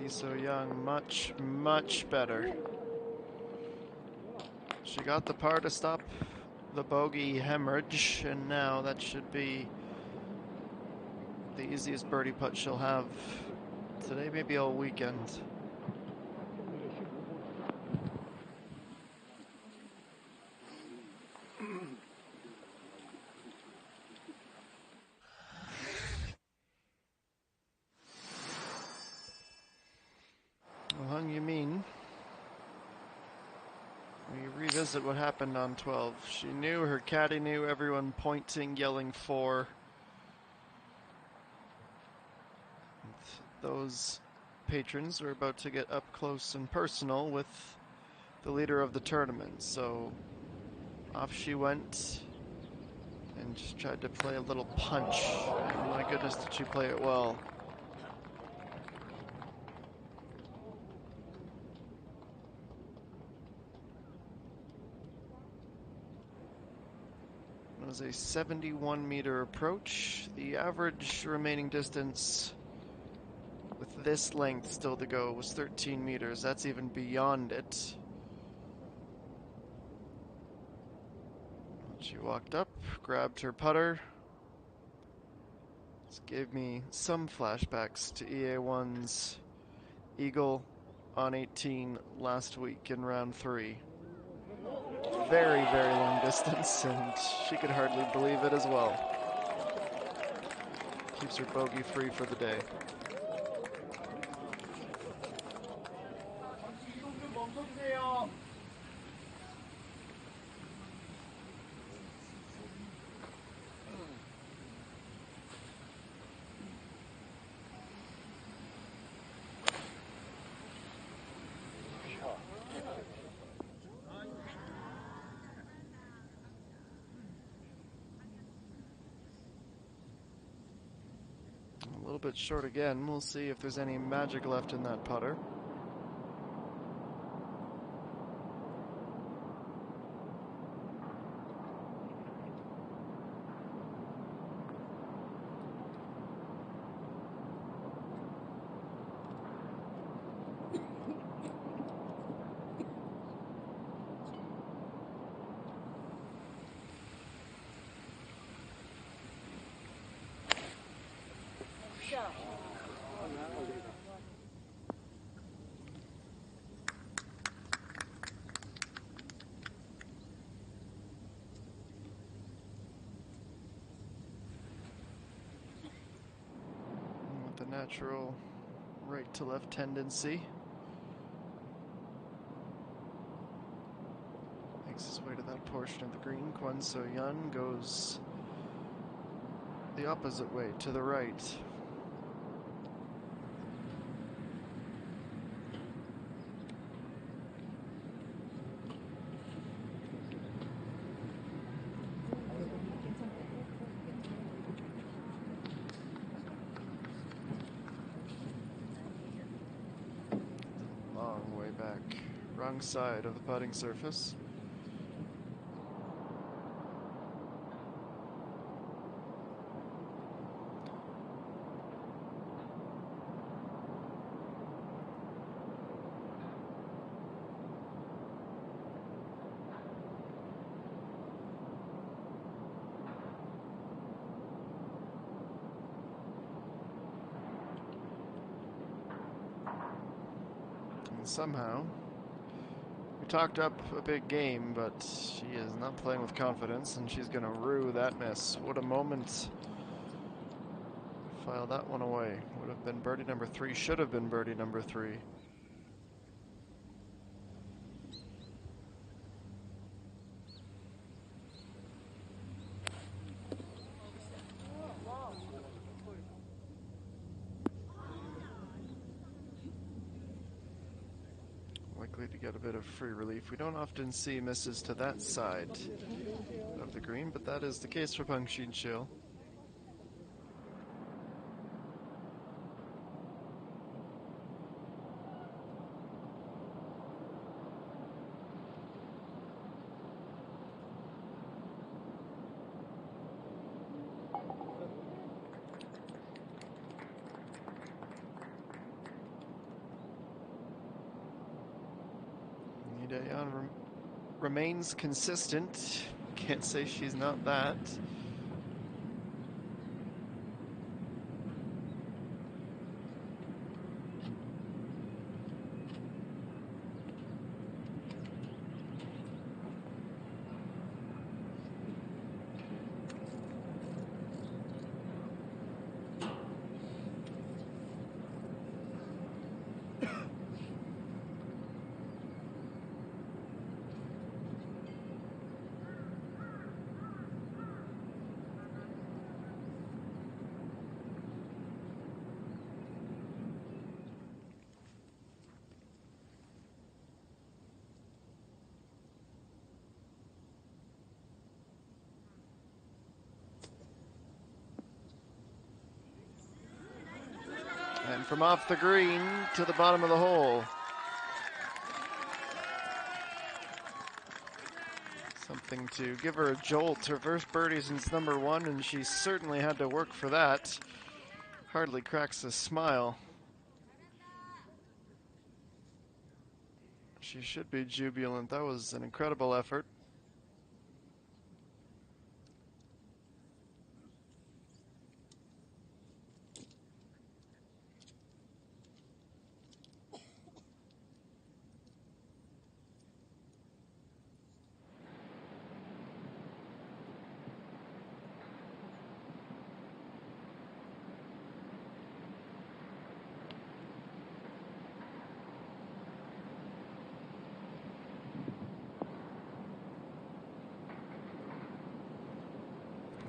So Young, much, much better. She got the par to stop the bogey hemorrhage, and now that should be the easiest birdie putt she'll have today, maybe all weekend. Well, you mean we revisit what happened on 12. She knew, her caddy knew, everyone pointing, yelling for. Those patrons were about to get up close and personal with the leader of the tournament, so off she went and just tried to play a little punch. And my goodness, did she play it well. It was a 71-meter approach. The average remaining distance with this length still to go was 13 meters. That's even beyond it. She walked up, grabbed her putter. This gave me some flashbacks to EA1's eagle on 18 last week in round 3. Very, very long distance, and she could hardly believe it as well. Keeps her bogey free for the day. little bit short again. We'll see if there's any magic left in that putter. With the natural right to left tendency, makes his way to that portion of the green. Kwon So-yeon goes the opposite way, to the right. Long way back, wrong side of the putting surface. And somehow, we talked up a big game, but she is not playing with confidence, and she's going to rue that miss. What a moment. File that one away. Would have been birdie number 3, should have been birdie number 3. Likely to get a bit of free relief. We don't often see misses to that side of the green, but that is the case for Peng Shin-chil. Daeyeon remains consistent. Can't say she's not that. And from off the green to the bottom of the hole. Something to give her a jolt. Her first birdie since number 1, and she certainly had to work for that. Hardly cracks a smile. She should be jubilant. That was an incredible effort.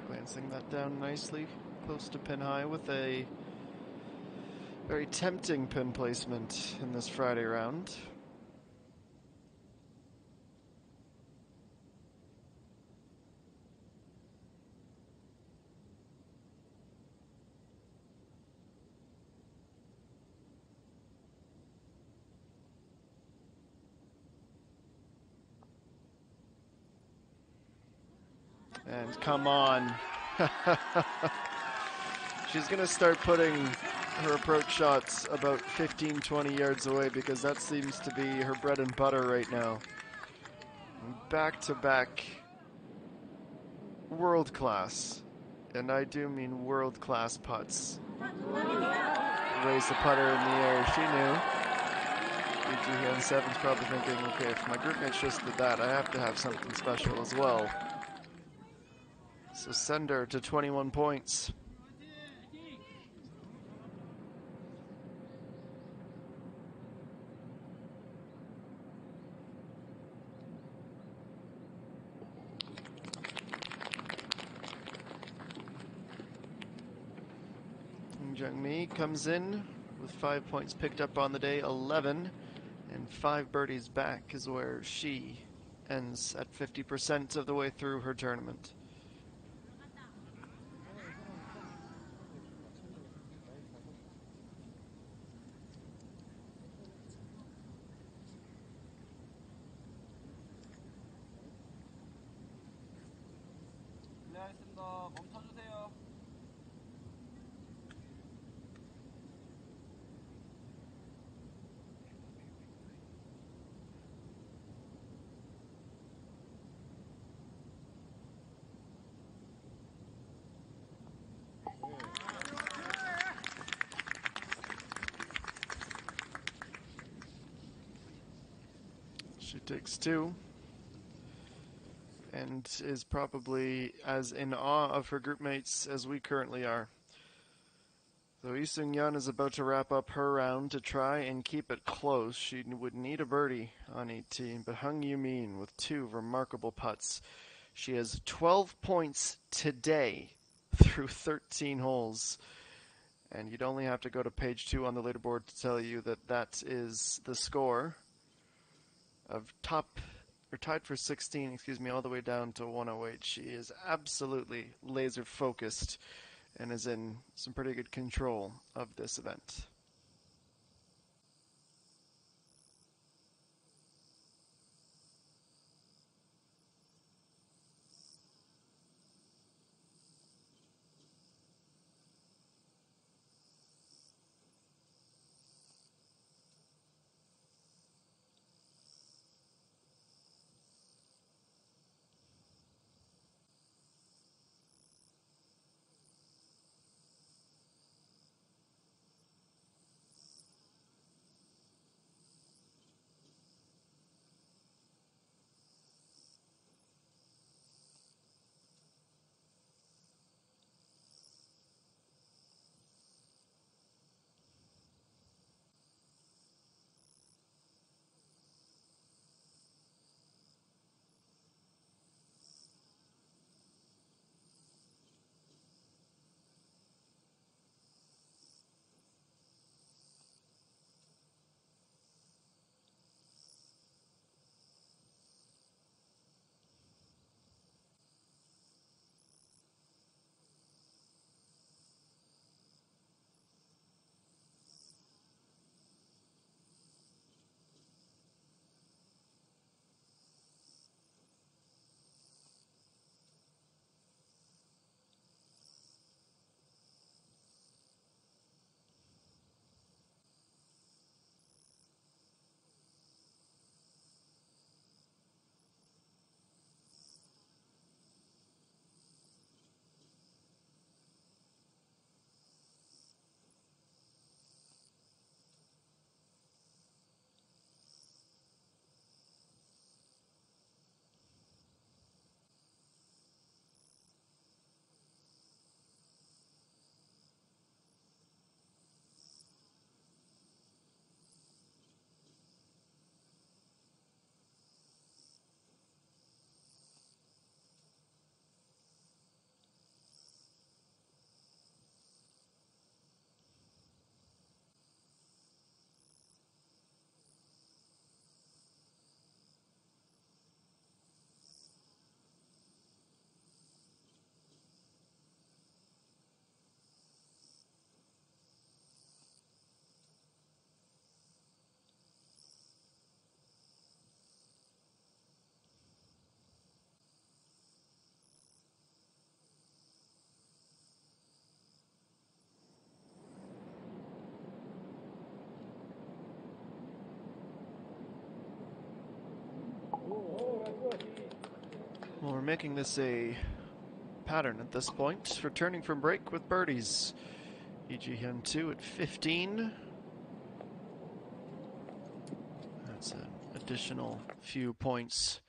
Glancing that down nicely, close to pin high with a very tempting pin placement in this Friday round. And come on. She's going to start putting her approach shots about 15, 20 yards away because that seems to be her bread and butter right now. Back-to-back world class, and I do mean world class putts. Raise the putter in the air. She knew. BG Hand 7's probably thinking, okay, if my group mates just did that, I have to have something special as well. So send her to 21 points. Jungmi comes in with 5 points picked up on the day, 11, and 5 birdies back is where she ends at 50% of the way through her tournament. She takes 2 and is probably as in awe of her group mates as we currently are. So Lee Seung-yeon is about to wrap up her round to try and keep it close. She would need a birdie on 18, but Hung Yoo-min with 2 remarkable putts. She has 12 points today through 13 holes. And you'd only have to go to page 2 on the leaderboard to tell you that that is the score of tied for 16, all the way down to 108. She is absolutely laser focused and is in some pretty good control of this event. we're making this a pattern at this point, returning from break with birdies. EG Hyun 2 at 15. That's an additional few points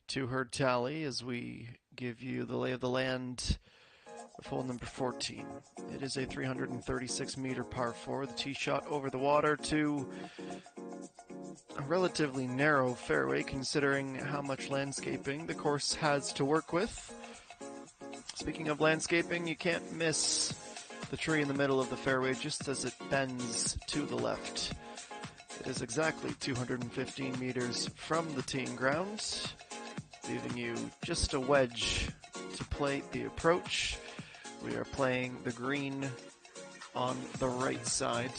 to her tally as we give you the lay of the land of hole number 14. It is a 336-meter par 4. The tee shot over the water to a relatively narrow fairway considering how much landscaping the course has to work with. Speaking of landscaping, you can't miss the tree in the middle of the fairway just as it bends to the left. It is exactly 215 meters from the teeing ground, leaving you just a wedge to play the approach. We are playing the green on the right side,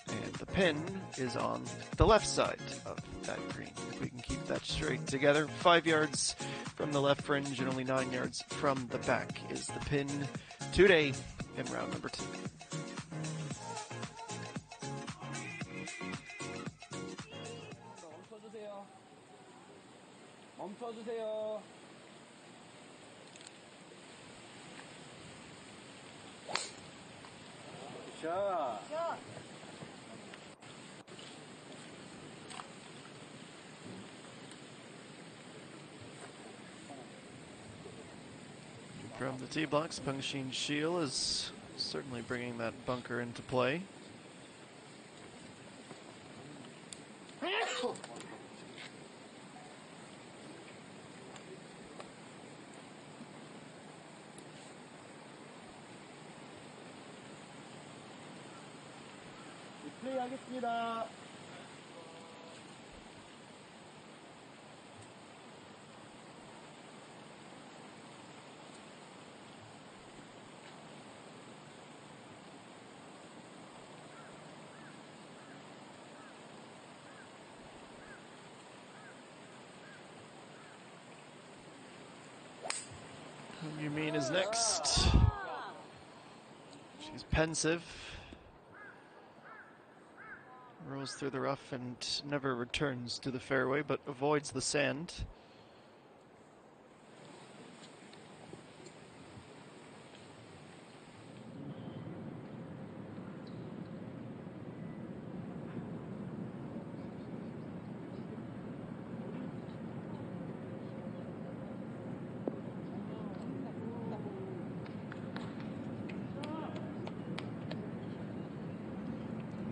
and the pin is on the left side of that green. If we can keep that straight together, 5 yards from the left fringe and only 9 yards from the back is the pin today in round number 2. 멈춰주세요. 샷. From the tee box, Peng-Shin Shiel is certainly bringing that bunker into play. 플레이 하겠습니다. Yumin is next. She's pensive. Rolls through the rough and never returns to the fairway, but avoids the sand.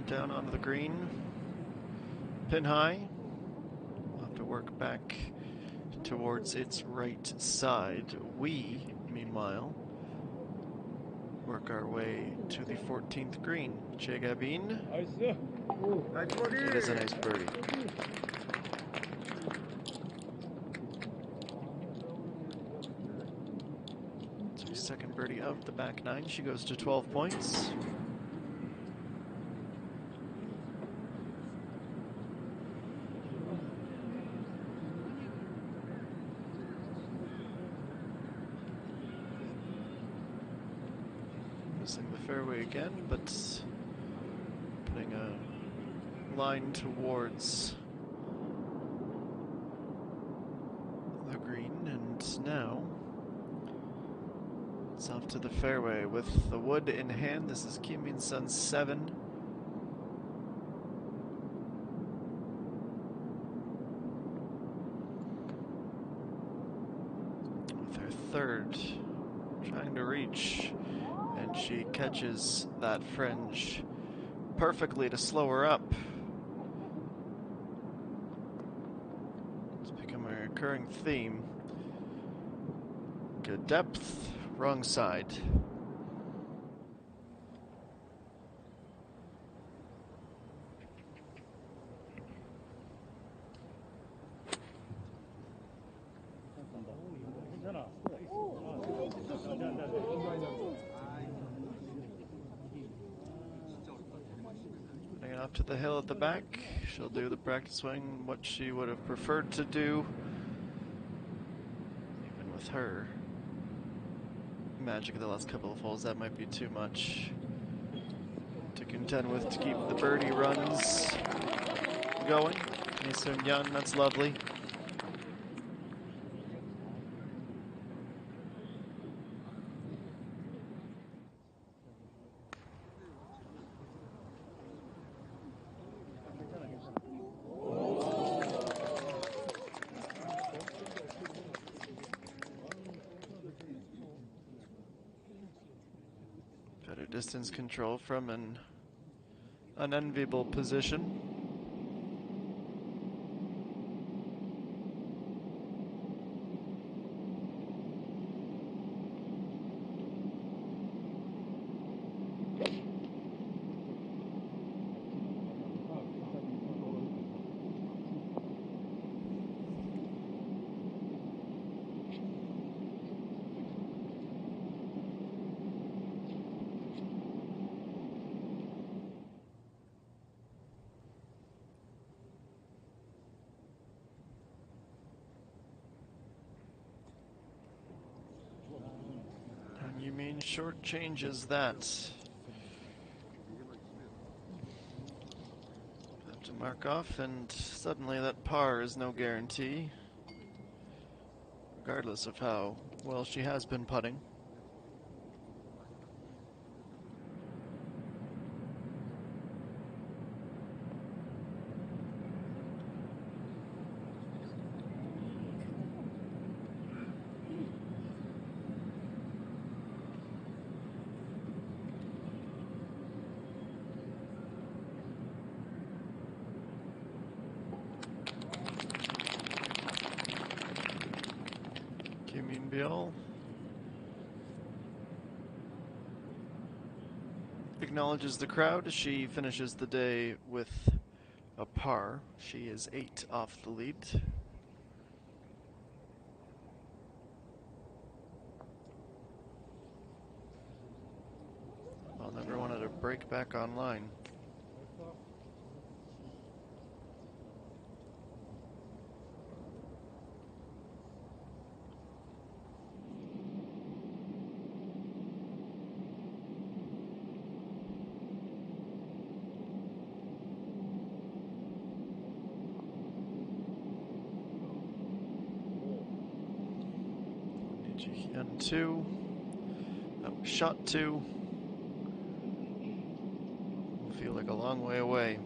Down onto the green, pin high. We'll have to work back towards its right side. We, meanwhile, work our way to the 14th green. Che Gabin. It is a nice birdie. So second birdie of the back nine. She goes to 12 points. The fairway again, but putting a line towards the green, and now it's off to the fairway with the wood in hand. This is Kim Min-sun 7. With her third, trying to reach. And she catches that fringe perfectly to slow her up. It's become a recurring theme. Good depth, wrong side. Up to the hill at the back. She'll do the practice swing, what she would have preferred to do. Even with her magic of the last couple of holes, that might be too much to contend with to keep the birdie runs going. Lee Seung-yeon, that's lovely. Better distance control from an unenviable position. You mean short changes that? Have to mark off, and suddenly that par is no guarantee, regardless of how well she has been putting. Bill acknowledges the crowd as she finishes the day with a par. She is 8 off the lead. I'll never wanted to break back online. And 2. Oh, shot 2. Feel like a long way away.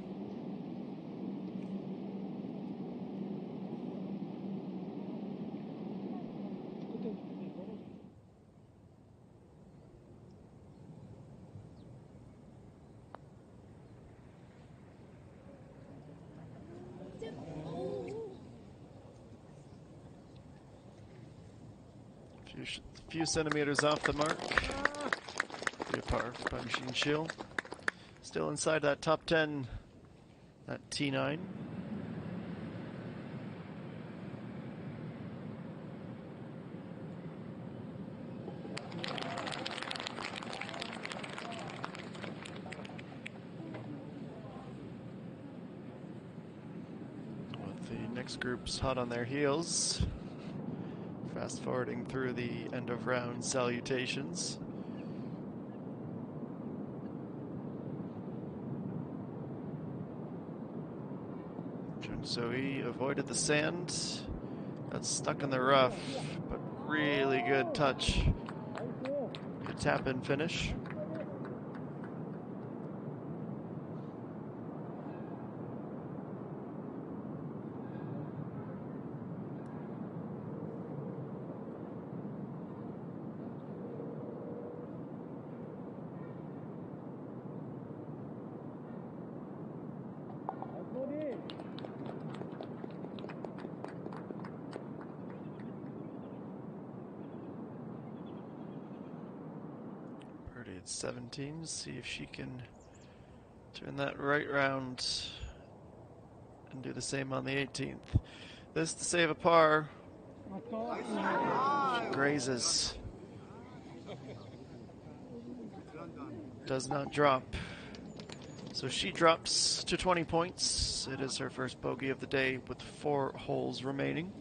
Few centimeters off the mark. Be a par for Punishing Shield. Still inside that top 10 at T9. With the next group's hot on their heels. Fast forwarding through the end of round salutations. Junsoi avoided the sand, got stuck in the rough, but really good touch. Good tap in finish. At 17, see if she can turn that right round and do the same on the 18th. This to save a par. She grazes. Does not drop. So she drops to 20 points. It is her first bogey of the day with 4 holes remaining.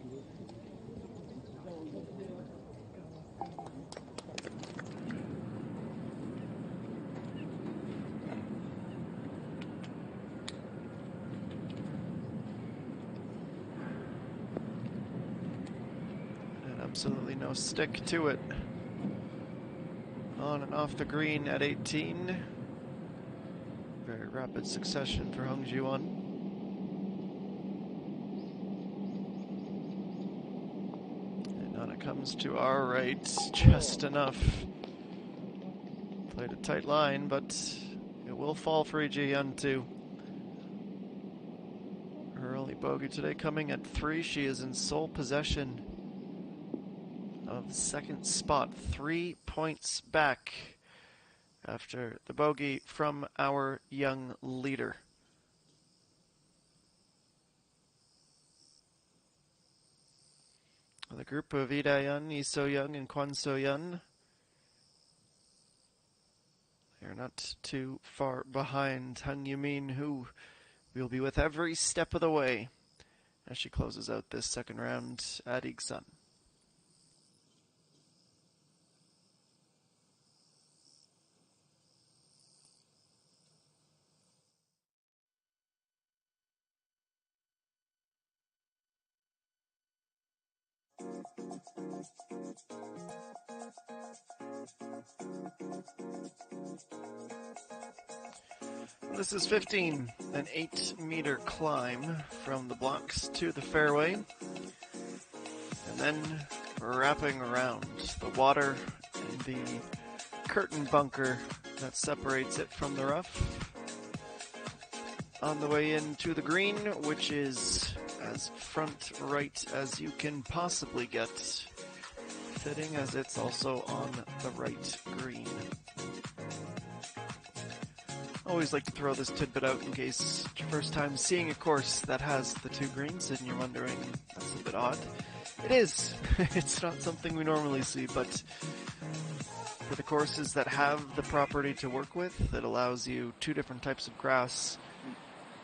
Absolutely no stick to it. On and off the green at 18. Very rapid succession for Hung Ji-won. And on it comes to our right, just enough. Played a tight line, but it will fall for Ji-Yun too. Her only bogey today coming at 3. She is in sole possession of the second spot, 3 points back after the bogey from our young leader. The group of Lee Da-yeon, Lee So-young, and Kwon So-yeon, they're not too far behind Hung Yoo-min, who will be with every step of the way as she closes out this second round at Ilsan. This is 15, an 8-meter climb from the blocks to the fairway, and then wrapping around the water and the curtain bunker that separates it from the rough. On the way into the green, which is as front right as you can possibly get, fitting as it's also on the right green. Always like to throw this tidbit out in case it's your first time seeing a course that has the 2 greens and you're wondering, that's a bit odd. It is. It's not something we normally see, but for the courses that have the property to work with, it allows you 2 different types of grass.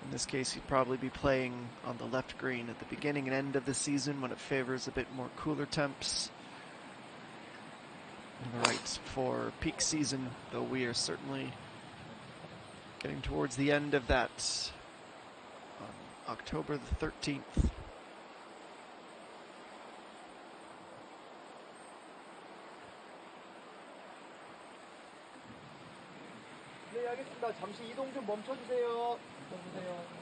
In this case, you'd probably be playing on the left green at the beginning and end of the season when it favors a bit more cooler temps. And the right for peak season, though we are certainly getting towards the end of that on October the 13th. 네, 알겠습니다. 잠시 이동 좀 멈춰주세요. 멈춰주세요.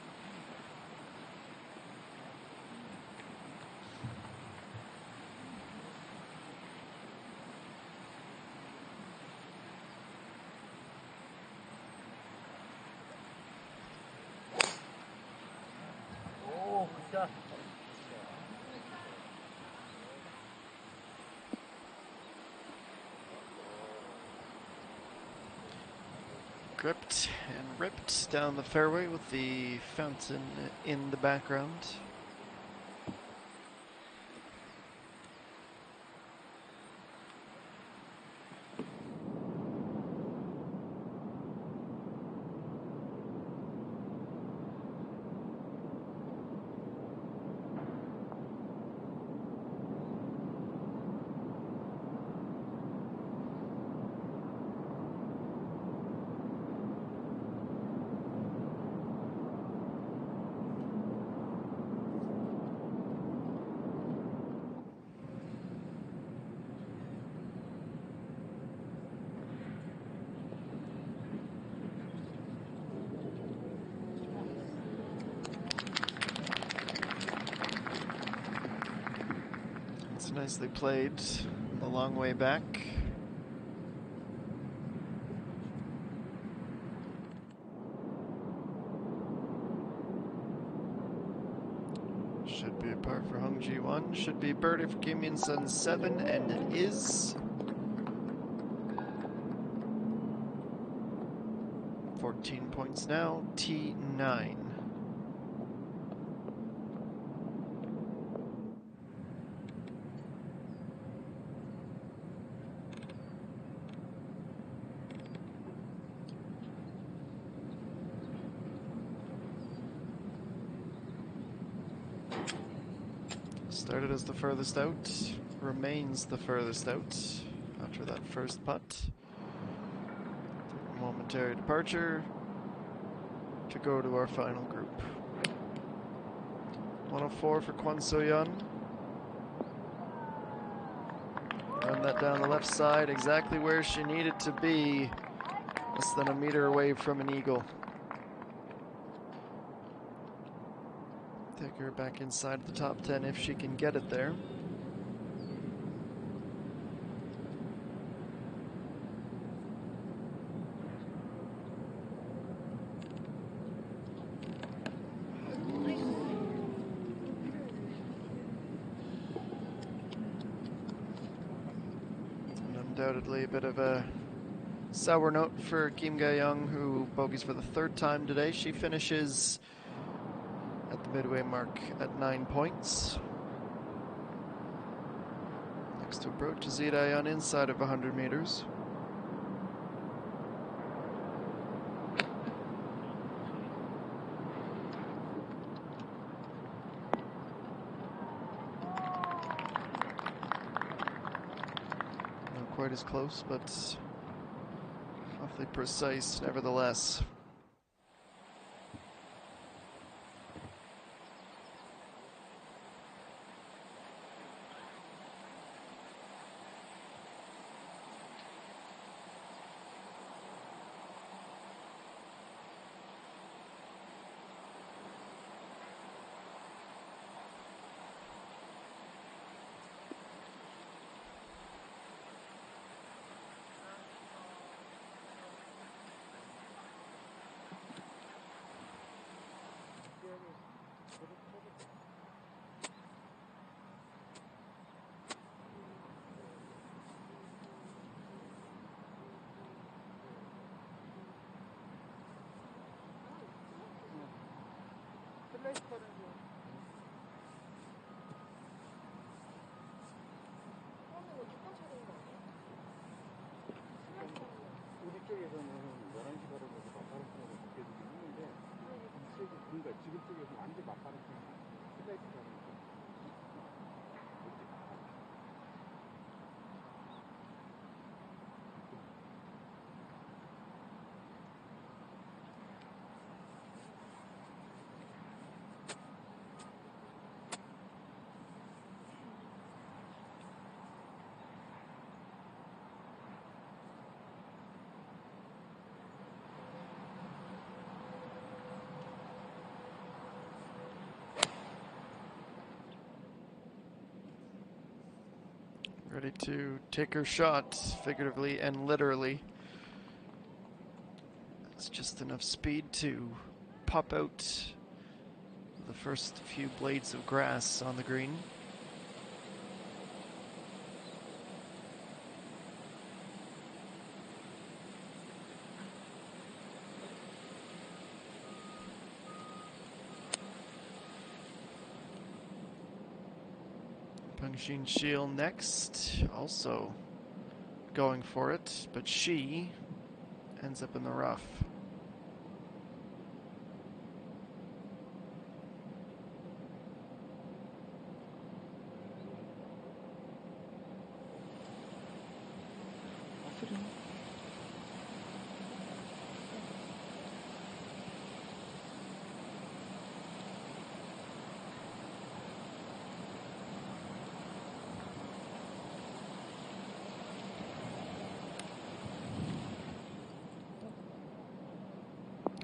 오, 굿샷. Gripped and ripped down the fairway with the fountain in the background. It's nicely played the long way back. Should be a par for Hung Ji-won. Should be birdie for Kim Min-sun 7, and it is. 14 points now, T9. Started as the furthest out, remains the furthest out after that first putt. Momentary departure to go to our final group. 104 for Kwon So-yeon. Run that down the left side, exactly where she needed to be, less than a meter away from an eagle. Take her back inside the top 10 if she can get it there. Undoubtedly a bit of a sour note for Kim Ga-young, who bogeys for the third time today. She finishes at the midway mark at 9 points. Next to approach is Lee Dae-yeon inside of 100 meters. Not quite as close, but awfully precise nevertheless. 우리 쪽에서는 11시 바람에서 맞바람 통으로 바뀌어지긴 했는데 이쪽에 그러니까 지금 쪽에서 완전 맞바람 통으로 슬라이스 바람이 Ready to take her shot, figuratively and literally. It's just enough speed to pop out the first few blades of grass on the green. Peng Shil next, also going for it, but she ends up in the rough.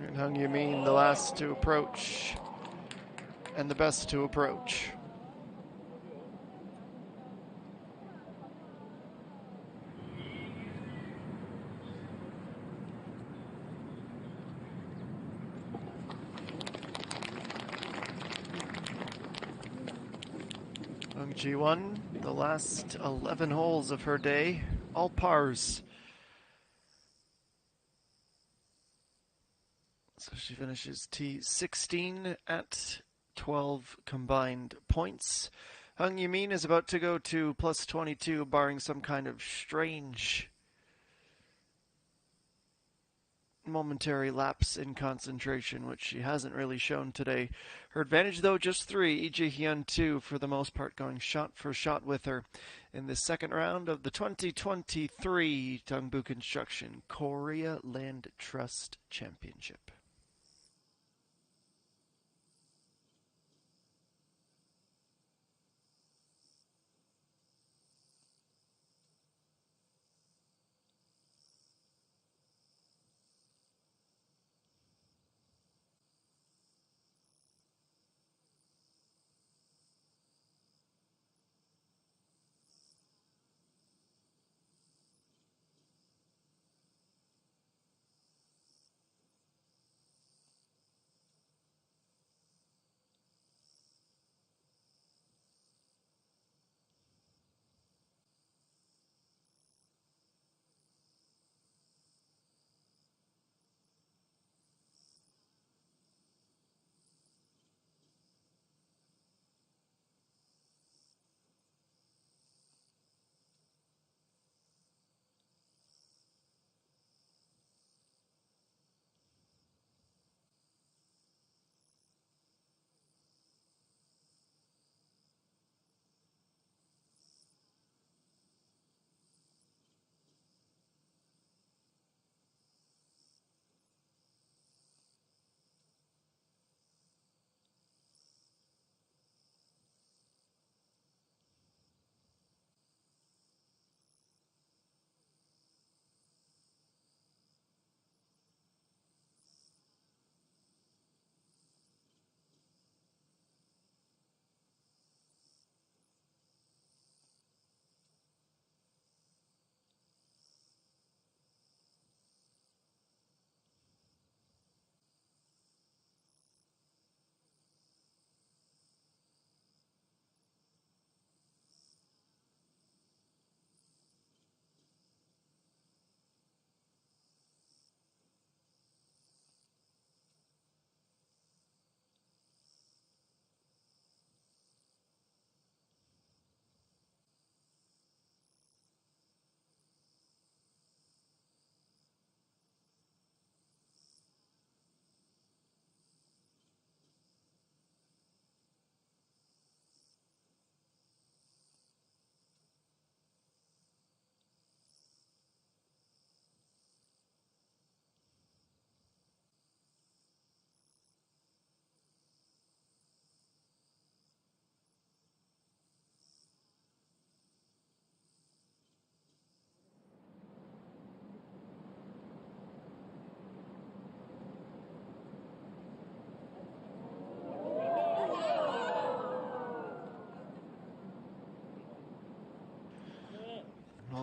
And Hung Yumin, the last to approach, and the best to approach. Hung Ji-won, the last 11 holes of her day, all pars. So she finishes T16 at 12 combined points. Hung Yumin is about to go to plus 22, barring some kind of strange momentary lapse in concentration, which she hasn't really shown today. Her advantage, though, just 3. Lee Jae-hyun 2, for the most part, going shot for shot with her in the second round of the 2023 Dongbu Construction Korea Land Trust Championship.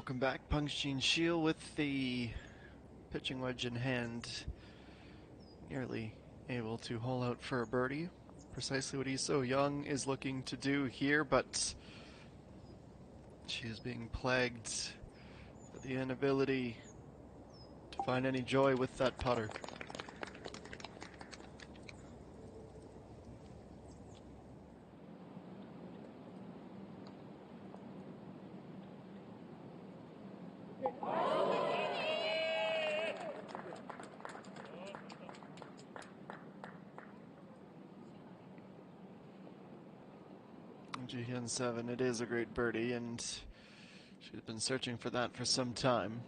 Welcome back. Pengxin Shield with the pitching wedge in hand, nearly able to hole out for a birdie. Precisely what he's so young is looking to do here, but she is being plagued with the inability to find any joy with that putter. Jihyun 7, it is a great birdie, and she's been searching for that for some time.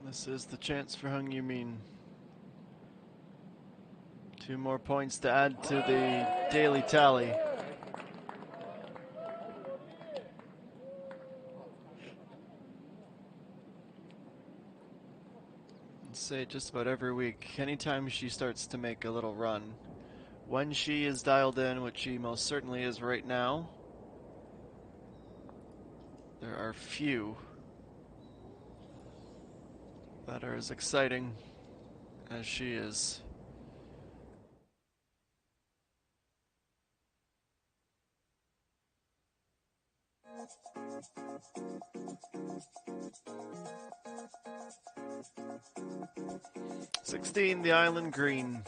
This is the chance for Hung Yumin. 2 more points to add to the daily tally. I'd say just about every week, anytime she starts to make a little run, when she is dialed in, which she most certainly is right now, there are few that are as exciting as she is. "16, the island green."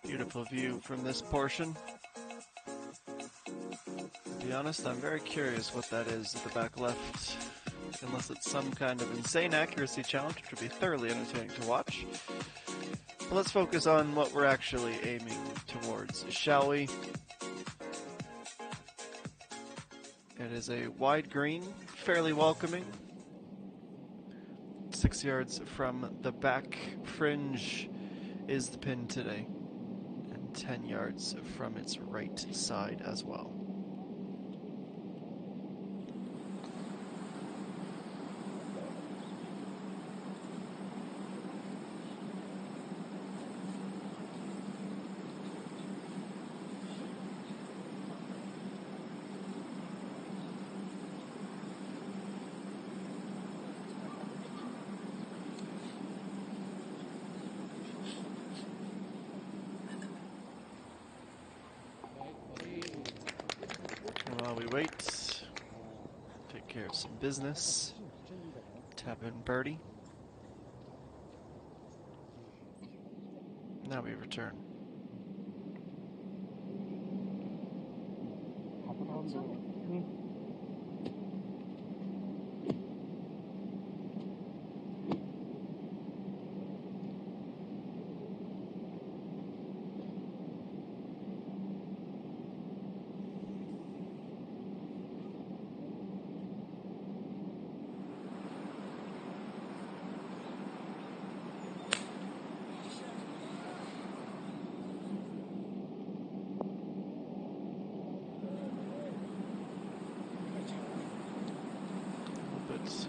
Beautiful view from this portion. To be honest, I'm very curious what that is at the back left. Unless it's some kind of insane accuracy challenge, which would be thoroughly entertaining to watch. But let's focus on what we're actually aiming towards, shall we? It is a wide green, fairly welcoming. 6 yards from the back fringe is the pin today, and 10 yards from its right side as well. While we wait, take care of some business, tap in birdie. Now we return.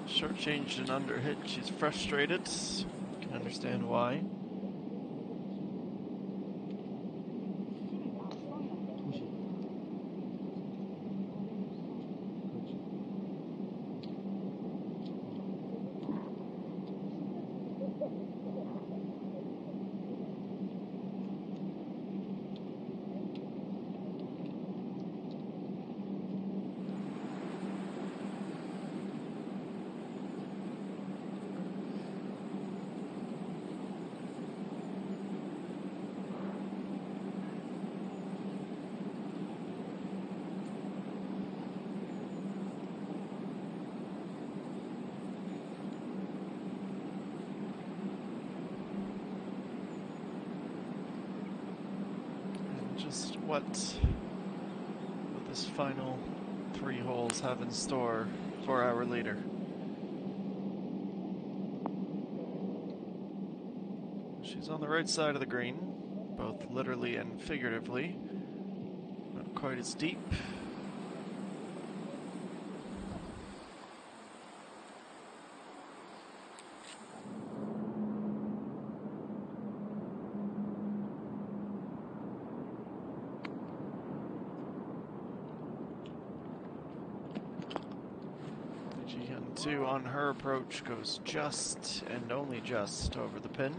Shortchanged and underhit. She's frustrated. Can understand why. What final 3 holes have in store for our leader. She's on the right side of the green, both literally and figuratively. Not quite as deep. Ji-Hyun-2 on her approach goes just and only just over the pin.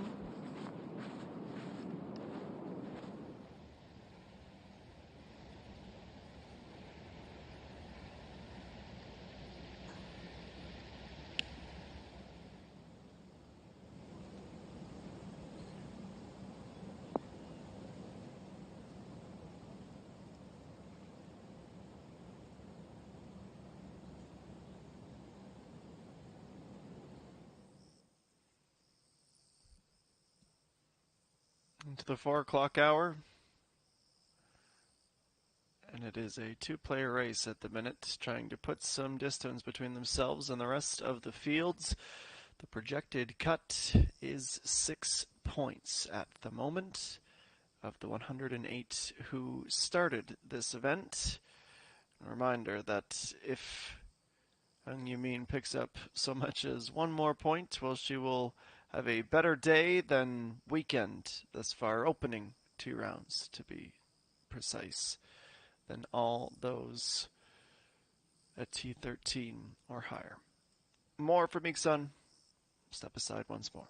Into the 4 o'clock hour. And it is a 2-player race at the minute, trying to put some distance between themselves and the rest of the fields. The projected cut is 6 points at the moment of the 108 who started this event. A reminder that if Eung Yumin picks up so much as 1 more point, well, she will have a better day than weekend thus far, opening 2 rounds to be precise, than all those at T13 or higher. More from Ik-sun. Step aside once more.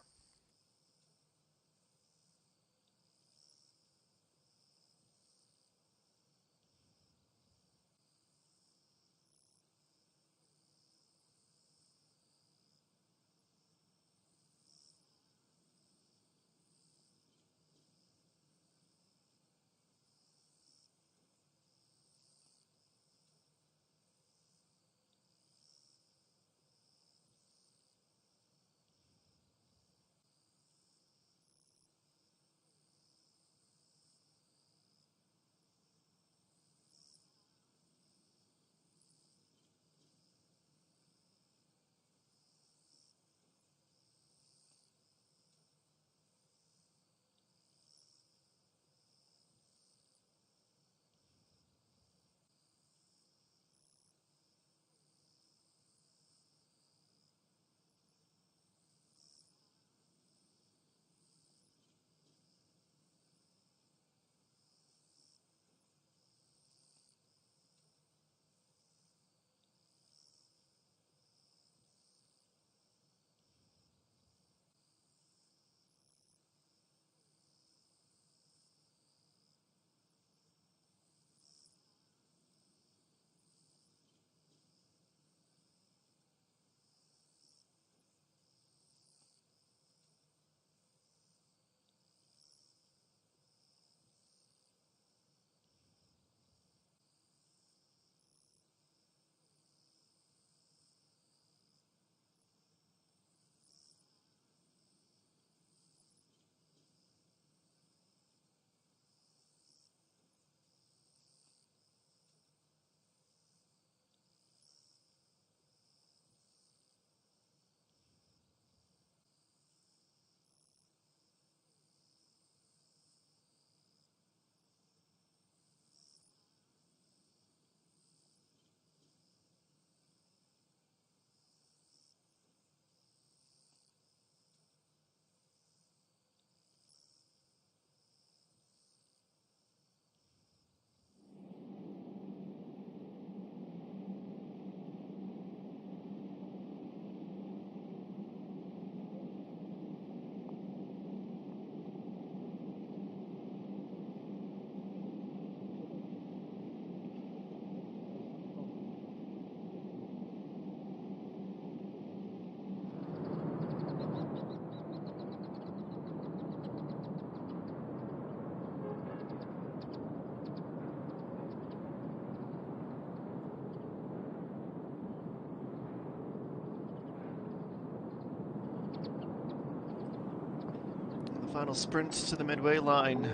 Final sprint to the midway line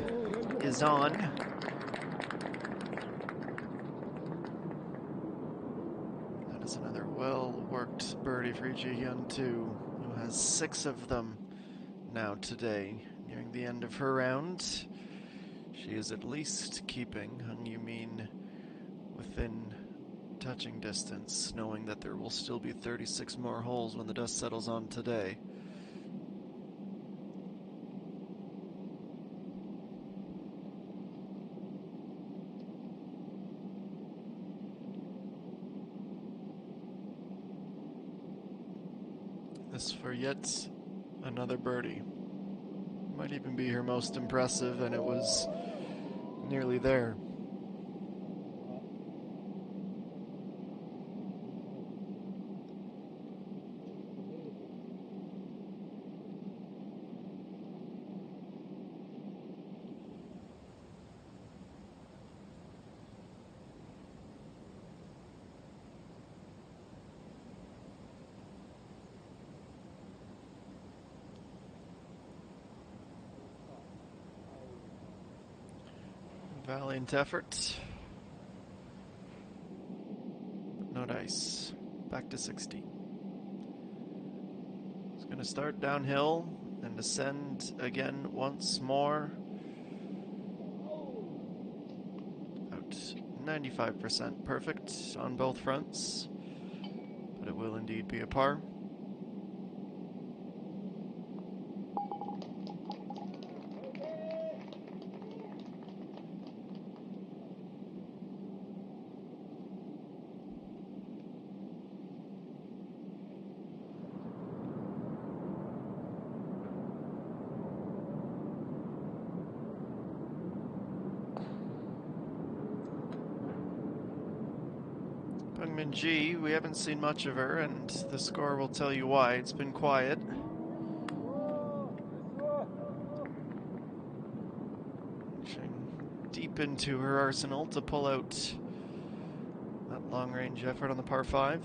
is on. There's another well-worked birdie for Ji Hyun too, who has 6 of them now today. Nearing the end of her round, she is at least keeping Hung Yoo-min within touching distance, knowing that there will still be 36 more holes when the dust settles on today. This for yet another birdie. Might even be her most impressive, and it was nearly there. Valiant effort. No dice. Back to 60. It's going to start downhill and descend again once more. About 95% perfect on both fronts, but it will indeed be a par. Ji, we haven't seen much of her, and the score will tell you why. It's been quiet. Reaching deep into her arsenal to pull out that long-range effort on the par 5.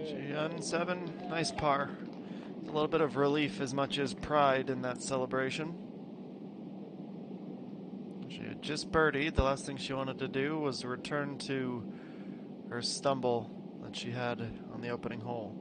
Ji Hyun 7, nice par. A little bit of relief as much as pride in that celebration. She had just birdied. The last thing she wanted to do was return to her stumble that she had on the opening hole.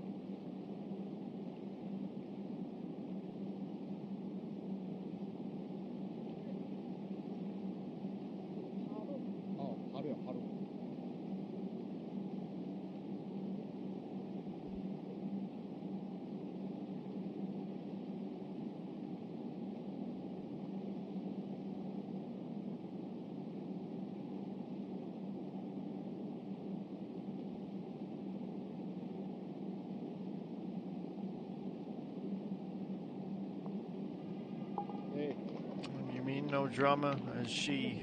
No drama as she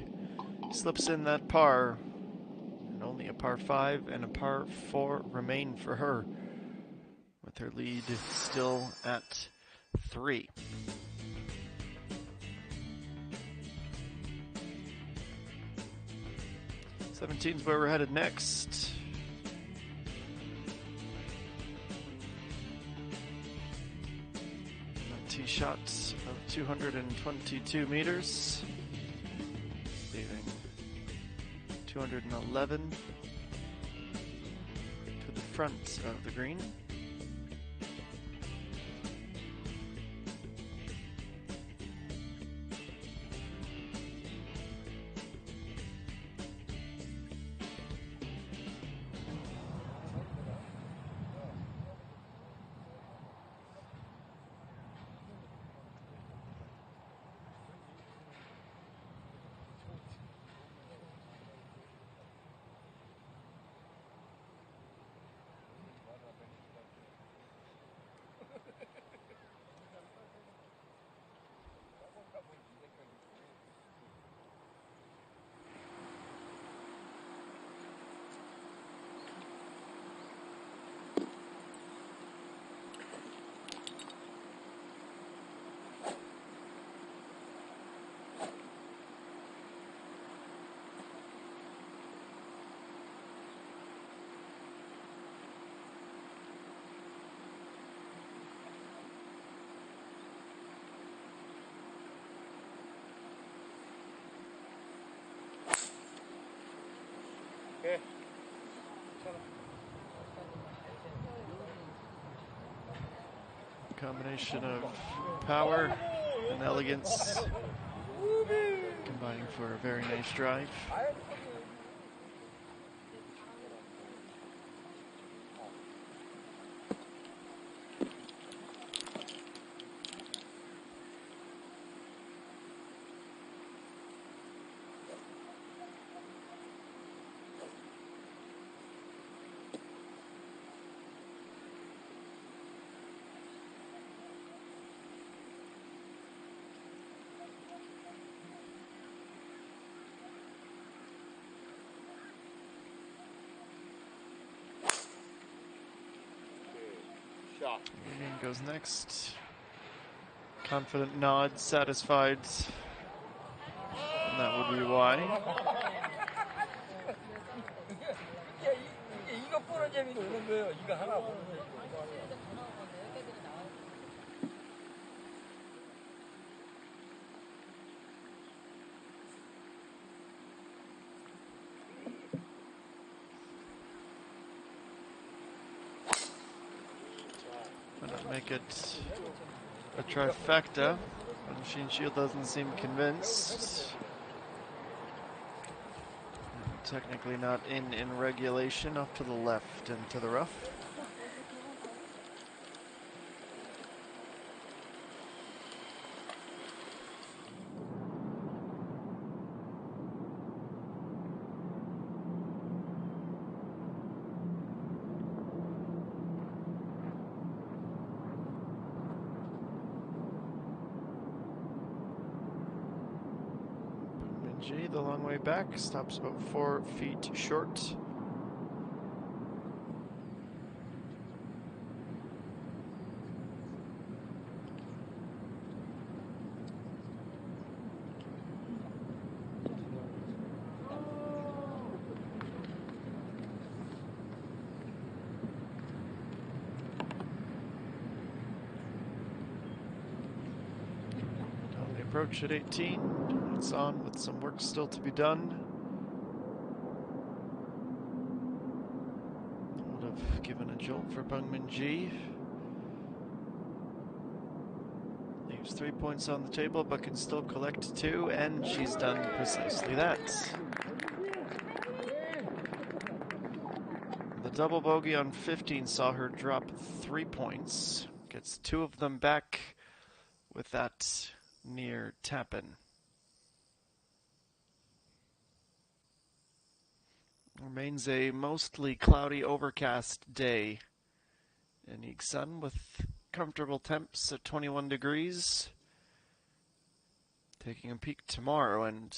slips in that par, and only a par 5 and a par 4 remain for her, with her lead still at 3. Seventeen's where we're headed next. Tee shots of 222 meters, leaving 211 to the front of the green. 돼. Combination of power and elegance combining for a very nice drive. Shot. Union goes next. Confident nod, satisfied. And that would be why. 이거 보는 재미도 오는 거예요. 이거 하나 보는 재미도. Why not make it a trifecta? Machine Shield doesn't seem convinced. Technically not in regulation, off to the left and to the rough. The long way back, stops about 4 feet short. On the approach at 18. It's on with some work still to be done. Would have given a jolt for Bungmin-ji. Leaves 3 points on the table, but can still collect 2, and she's done precisely that. The double bogey on 15 saw her drop 3 points. Gets 2 of them back with that near tap-in. Remains a mostly cloudy, overcast day in Iksan with comfortable temps at 21 degrees. Taking a peek tomorrow, and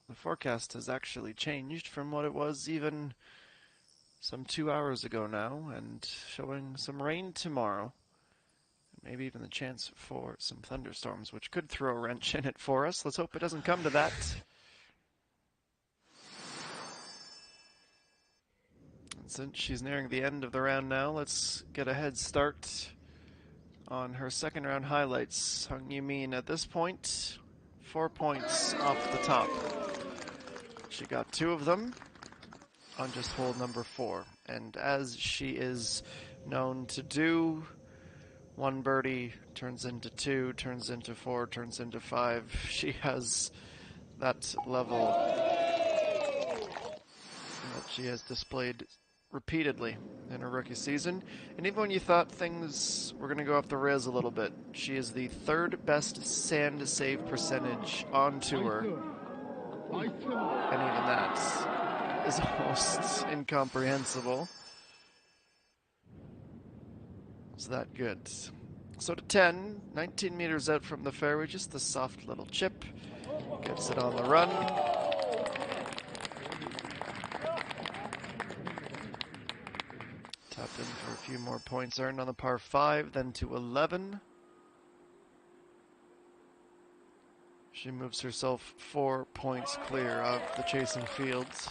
the forecast has actually changed from what it was even some 2 hours ago now, and showing some rain tomorrow. Maybe even the chance for some thunderstorms, which could throw a wrench in it for us. Let's hope it doesn't come to that. Since she's nearing the end of the round now, let's get a head start on her second round highlights. Hung Yumin at this point, 4 points off the top. She got 2 of them on just hole number 4. And as she is known to do, 1 birdie turns into 2, turns into 4, turns into 5. She has that level that she has displayed repeatedly in her rookie season. And even when you thought things were going to go off the rails a little bit, she is the 3rd best sand save percentage on tour. And even that is almost incomprehensible. It's that good. So to 10, 19 meters out from the fairway, just a soft little chip. Gets it on the run. Tapped in for a few more points earned on the par 5, then to 11. She moves herself 4 points clear of the chasing fields.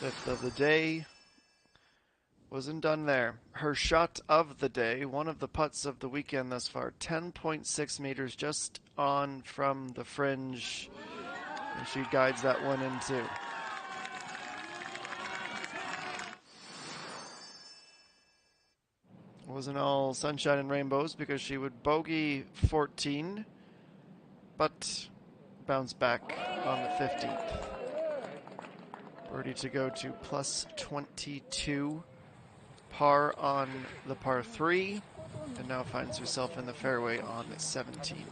5th of the day. Wasn't done there. Her shot of the day, one of the putts of the weekend thus far, 10.6 meters just on from the fringe. And she guides that one in too. wasn't all sunshine and rainbows because she would bogey 14, but bounce back on the 15th. Birdie to go to plus 22, par on the par 3, and now finds herself in the fairway on 17.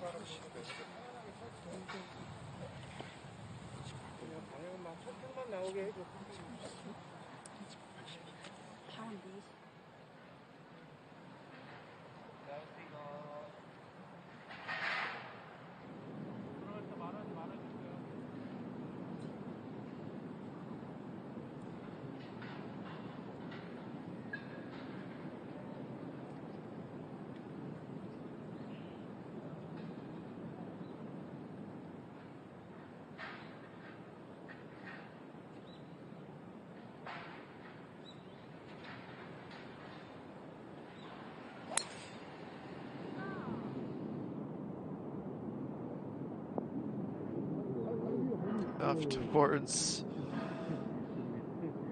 Off towards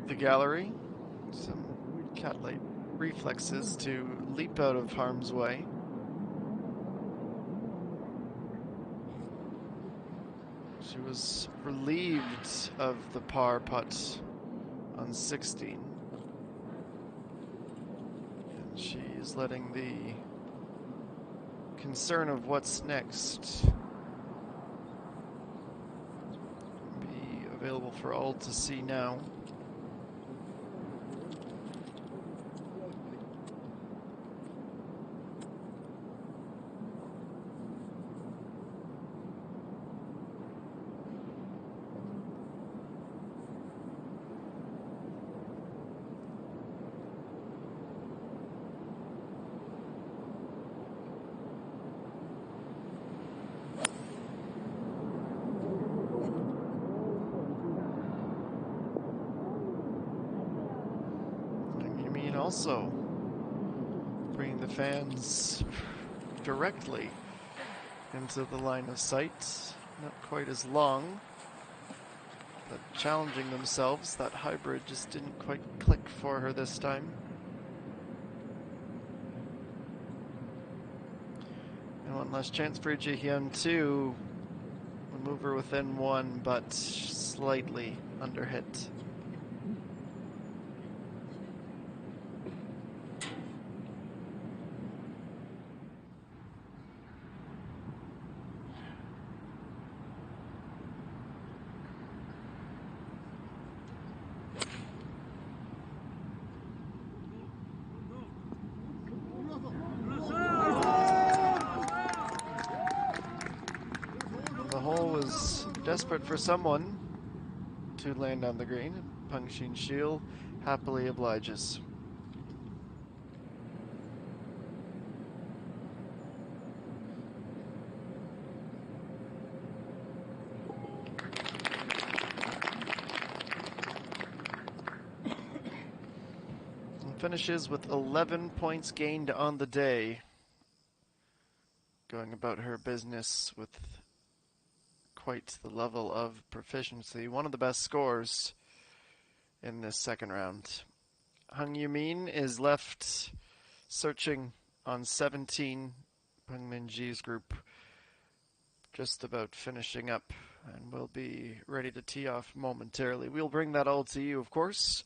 the gallery. Some cat-like reflexes to leap out of harm's way. She was relieved of the par putt on 16. And she's letting the concern of what's next be available for all to see now. Also bringing the fans directly into the line of sight. Not quite as long, but challenging themselves. That hybrid just didn't quite click for her this time. And one last chance for Ji-hyun to move her within one, but slightly under hit. Desperate for someone to land on the green. Peng Xin-shil happily obliges. And finishes with 11 points gained on the day. Going about her business with quite the level of proficiency. One of the best scores in this second round. Hung Yumin is left searching on 17. Peng Min-ji's group just about finishing up and will be ready to tee off momentarily. We'll bring that all to you, of course,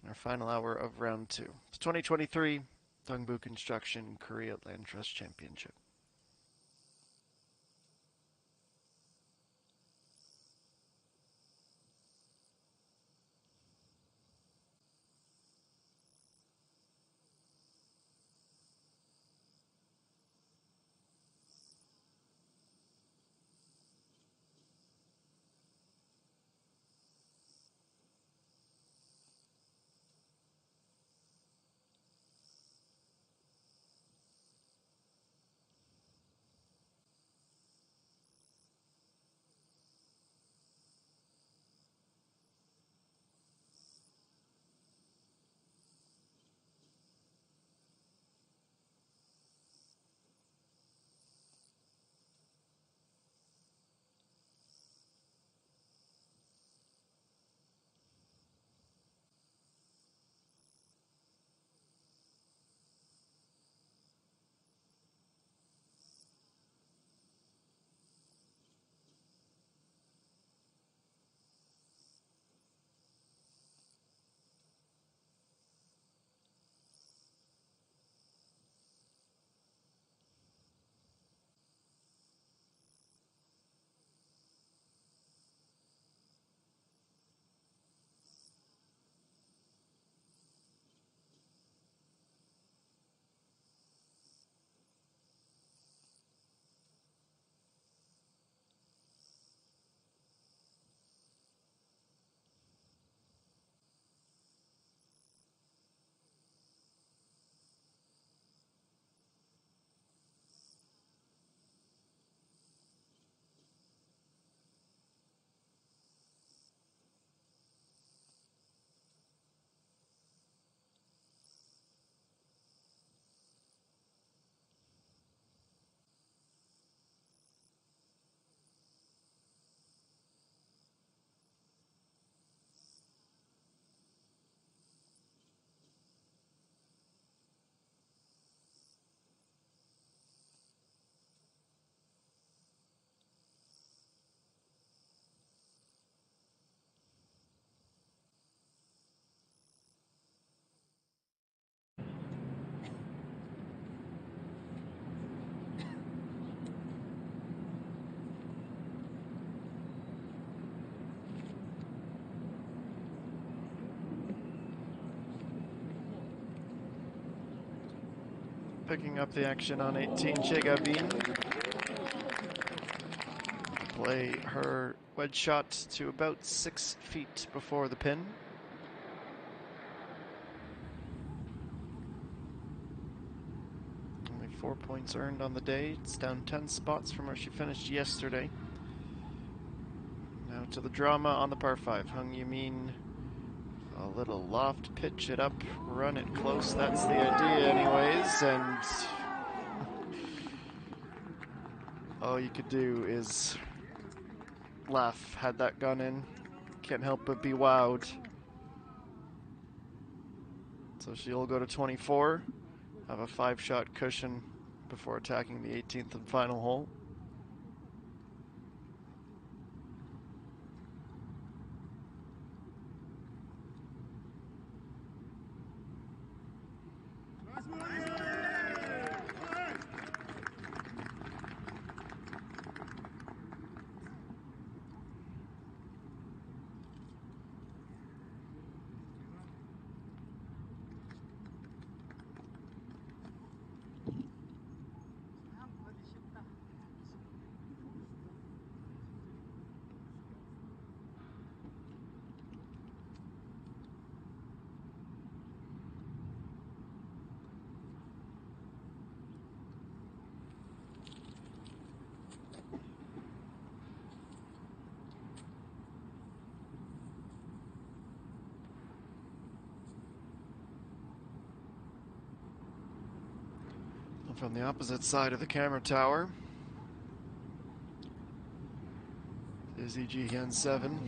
in our final hour of round 2. It's 2023 Dongbu Construction Korea Land Trust Championship. picking up the action on 18, Chegabin. Play her wedge shot to about 6 feet before the pin. Only 4 points earned on the day. It's down 10 spots from where she finished yesterday. Now to the drama on the par 5. Hung Yumin, a little loft, pitch it up, run it close. That's the idea anyways, and all you could do is laugh had that gone in. Can't help but be wowed. So she'll go to 24, have a 5-shot cushion before attacking the 18th and final hole. From the opposite side of the camera tower is EG Hyun 7.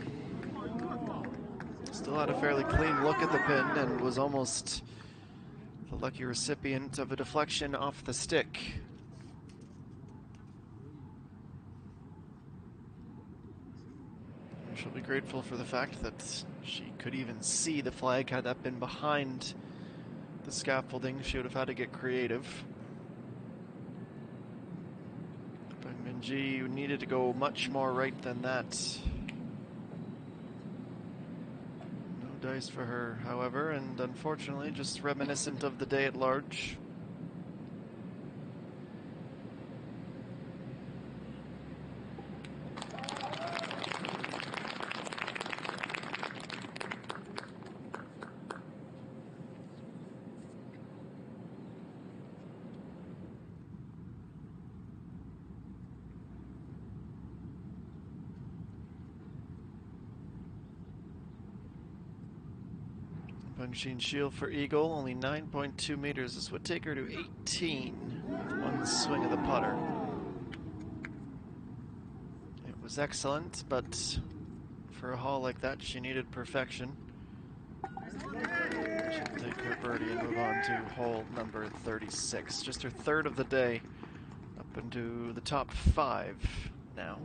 Still had a fairly clean look at the pin and was almost the lucky recipient of a deflection off the stick. She'll be grateful for the fact that she could even see the flag. Had that been behind the scaffolding, she would have had to get creative. Minji needed to go much more right than that. No dice for her, however, and unfortunately just reminiscent of the day at large. Punching shield for Eagle, only 9.2 meters. This would take her to 18 with one swing of the putter. It was excellent, but for a haul like that, she needed perfection. She'll take her birdie and move on to hole number 36. Just her third of the day, up into the top 5 now.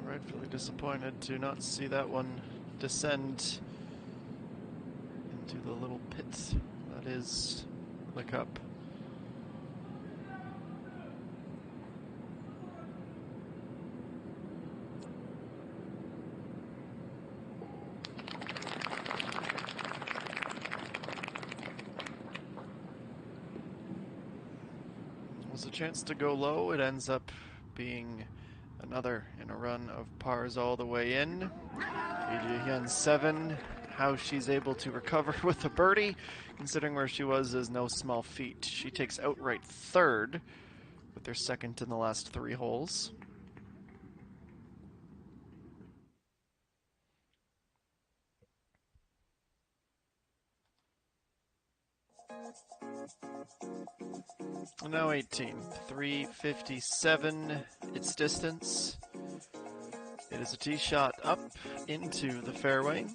Rightfully disappointed to not see that one descend into the little pit that is the cup. It was a chance to go low. It ends up being another in a run of pars all the way in. EG Hyun 7, how she's able to recover with a birdie, considering where she was, is no small feat. She takes outright third with their second in the last 3 holes. Now 18, 357 its distance. It is a tee shot up into the fairway,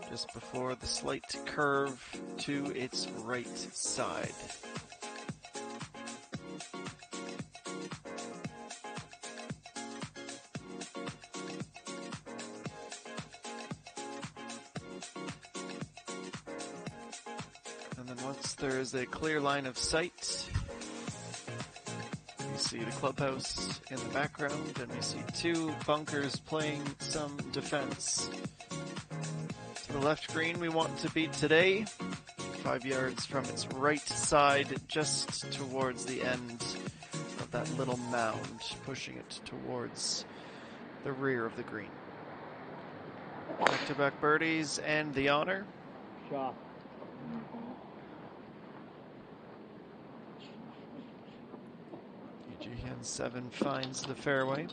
just before the slight curve to its right side. And then once there is a clear line of sight, we see the clubhouse in the background, and we see two bunkers playing some defense. To the left green we want to be today, 5 yards from its right side, just towards the end of that little mound, pushing it towards the rear of the green. Back-to-back birdies and the honor. Shot. EG 7 finds the fairway.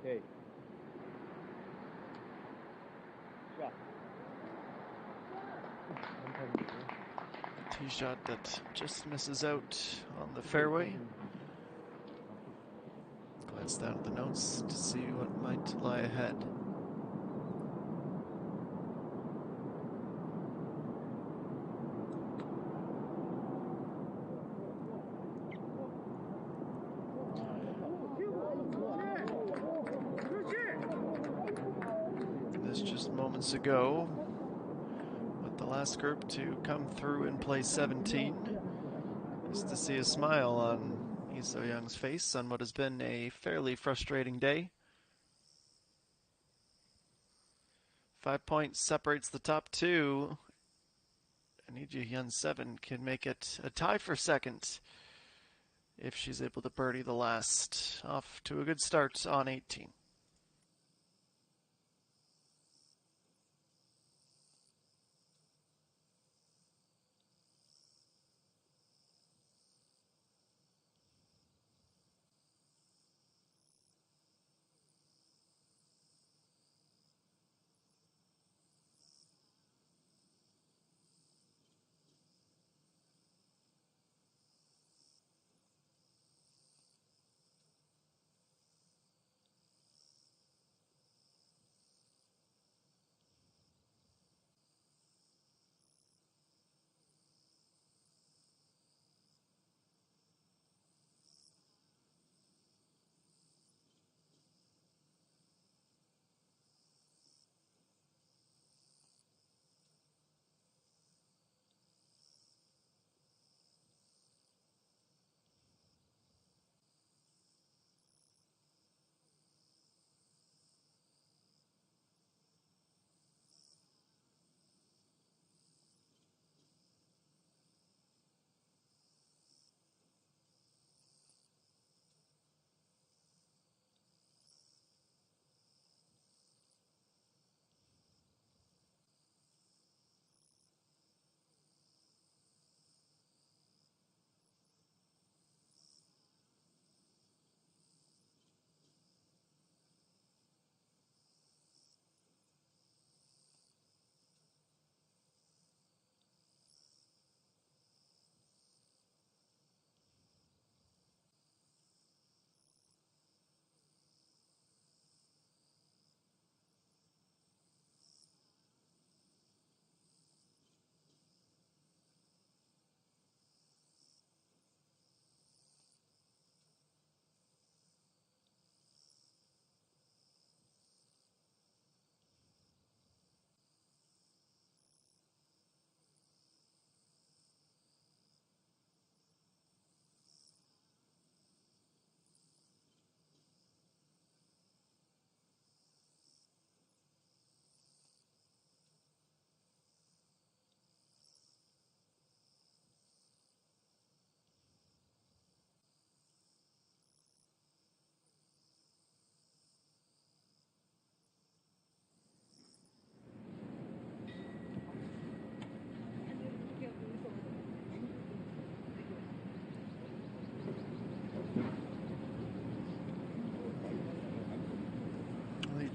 Okay. Shot. Tee shot that just misses out on the fairway. Glance down at the notes to see what might lie ahead. This just moments ago, with the last group to come through and play 17. Nice to see a smile on Lee So-young's face on what has been a fairly frustrating day. 5 points separates the top two, and EG 7 can make it a tie for second if she's able to birdie the last. Off to a good start on 18.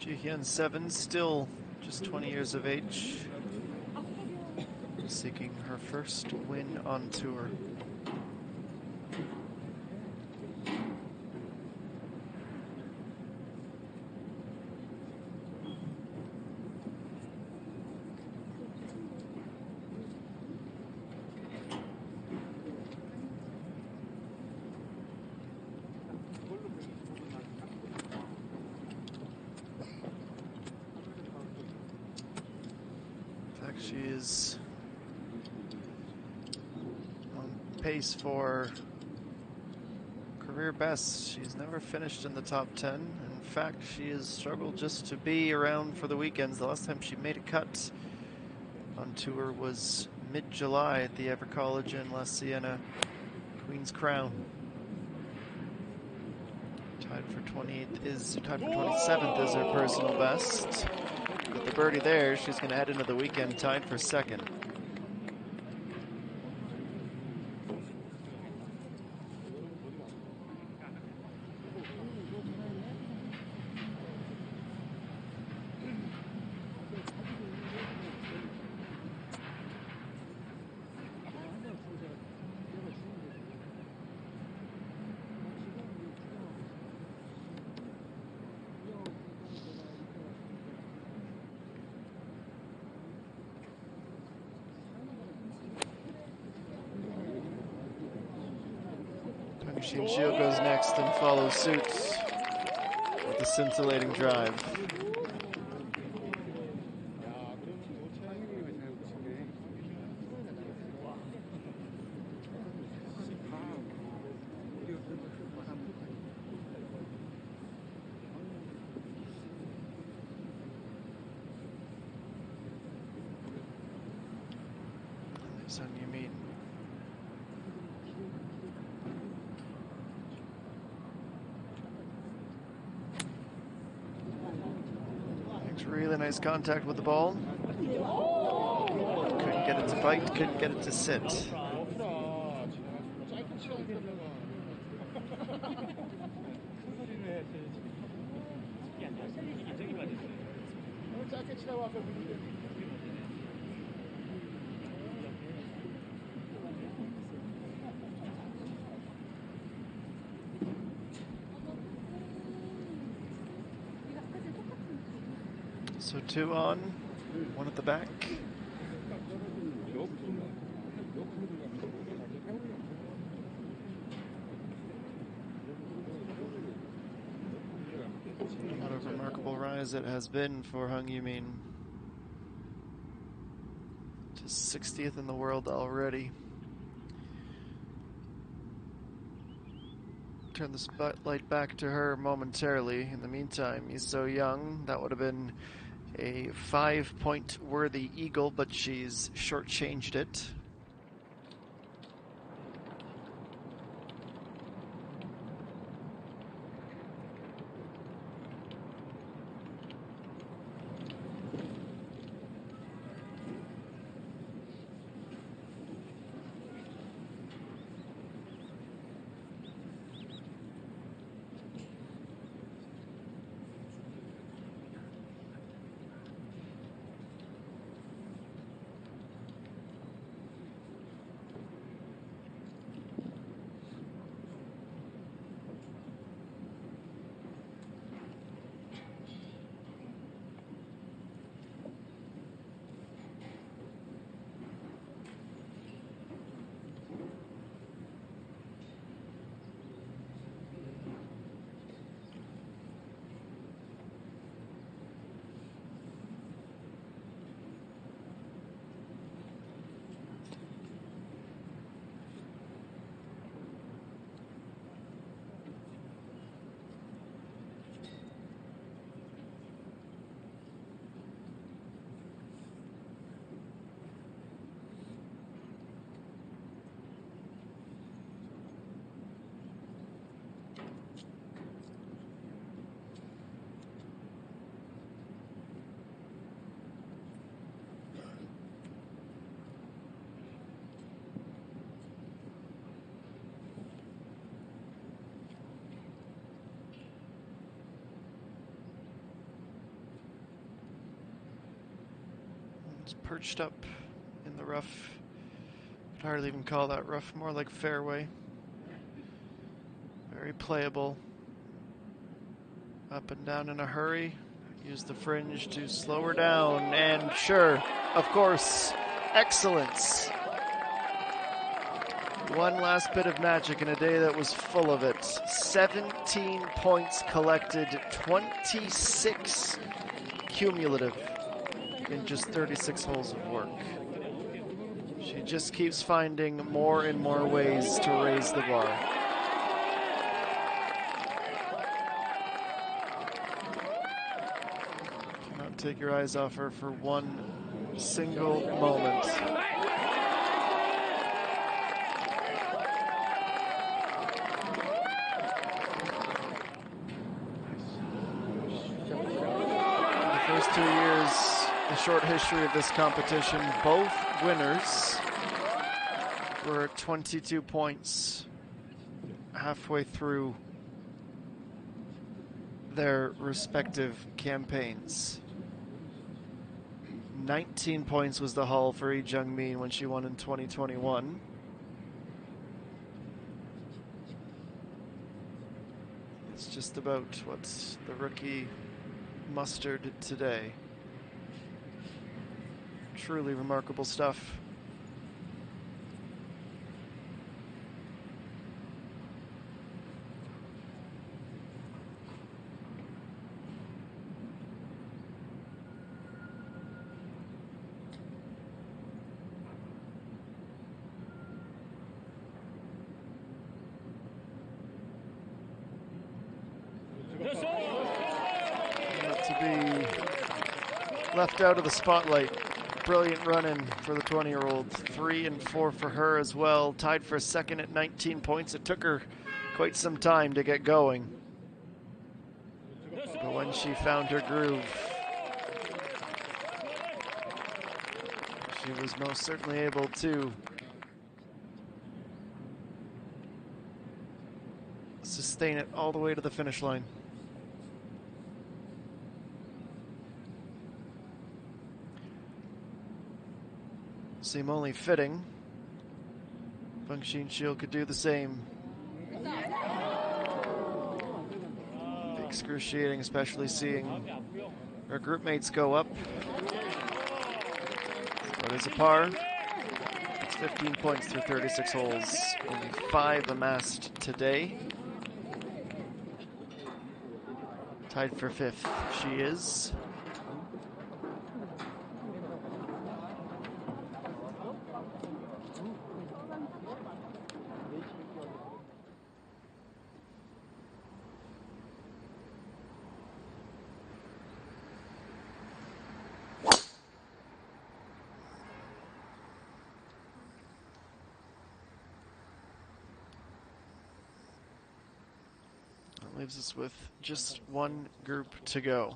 Jihyun 7, still just 20 years of age, seeking her first win on tour. She is on pace for career best. She's never finished in the top 10. In fact, she has struggled just to be around for the weekends. The last time she made a cut on tour was mid-July at the Ever College in La Siena, Queen's Crown. Tied for 27th is her personal best. With the birdie there, she's going to head into the weekend tied for second. Shinshio goes next and follows suit with a scintillating drive. Son Yumin. Really nice contact with the ball. Couldn't get it to bite, couldn't get it to sit. So 2 on, 1 at the back. What a remarkable rise it has been for Hung Yumin. To 60th in the world already. Turn the spotlight back to her momentarily. In the meantime, he's so young. That would have been a 5-point worthy eagle, but she's shortchanged it. perched up in the rough. Could hardly even call that rough, more like fairway. Very playable. Up and down in a hurry. Use the fringe to slow her down, and sure, of course, excellence. One last bit of magic in a day that was full of it. 17 points collected, 26 cumulative in just 36 holes of work. She just keeps finding more and more ways to raise the bar. Cannot take your eyes off her for one single moment. The first 2 years, the short history of this competition, both winners were at 22 points halfway through their respective campaigns. 19 points was the haul for Lee Jung-min when she won in 2021. It's just about what the rookie mustered today. Truly remarkable stuff. Not to be left out of the spotlight. Brilliant run-in for the 20-year-old. 3 and 4 for her as well. Tied for second at 19 points. It took her quite some time to get going. But when she found her groove, she was most certainly able to sustain it all the way to the finish line. Seem only fitting Feng Xinshu could do the same. Excruciating, especially seeing her group mates go up. But it's a par. It's 15 points through 36 holes. Only 5 amassed today. Tied for 5th, she is. Leaves us with just one group to go.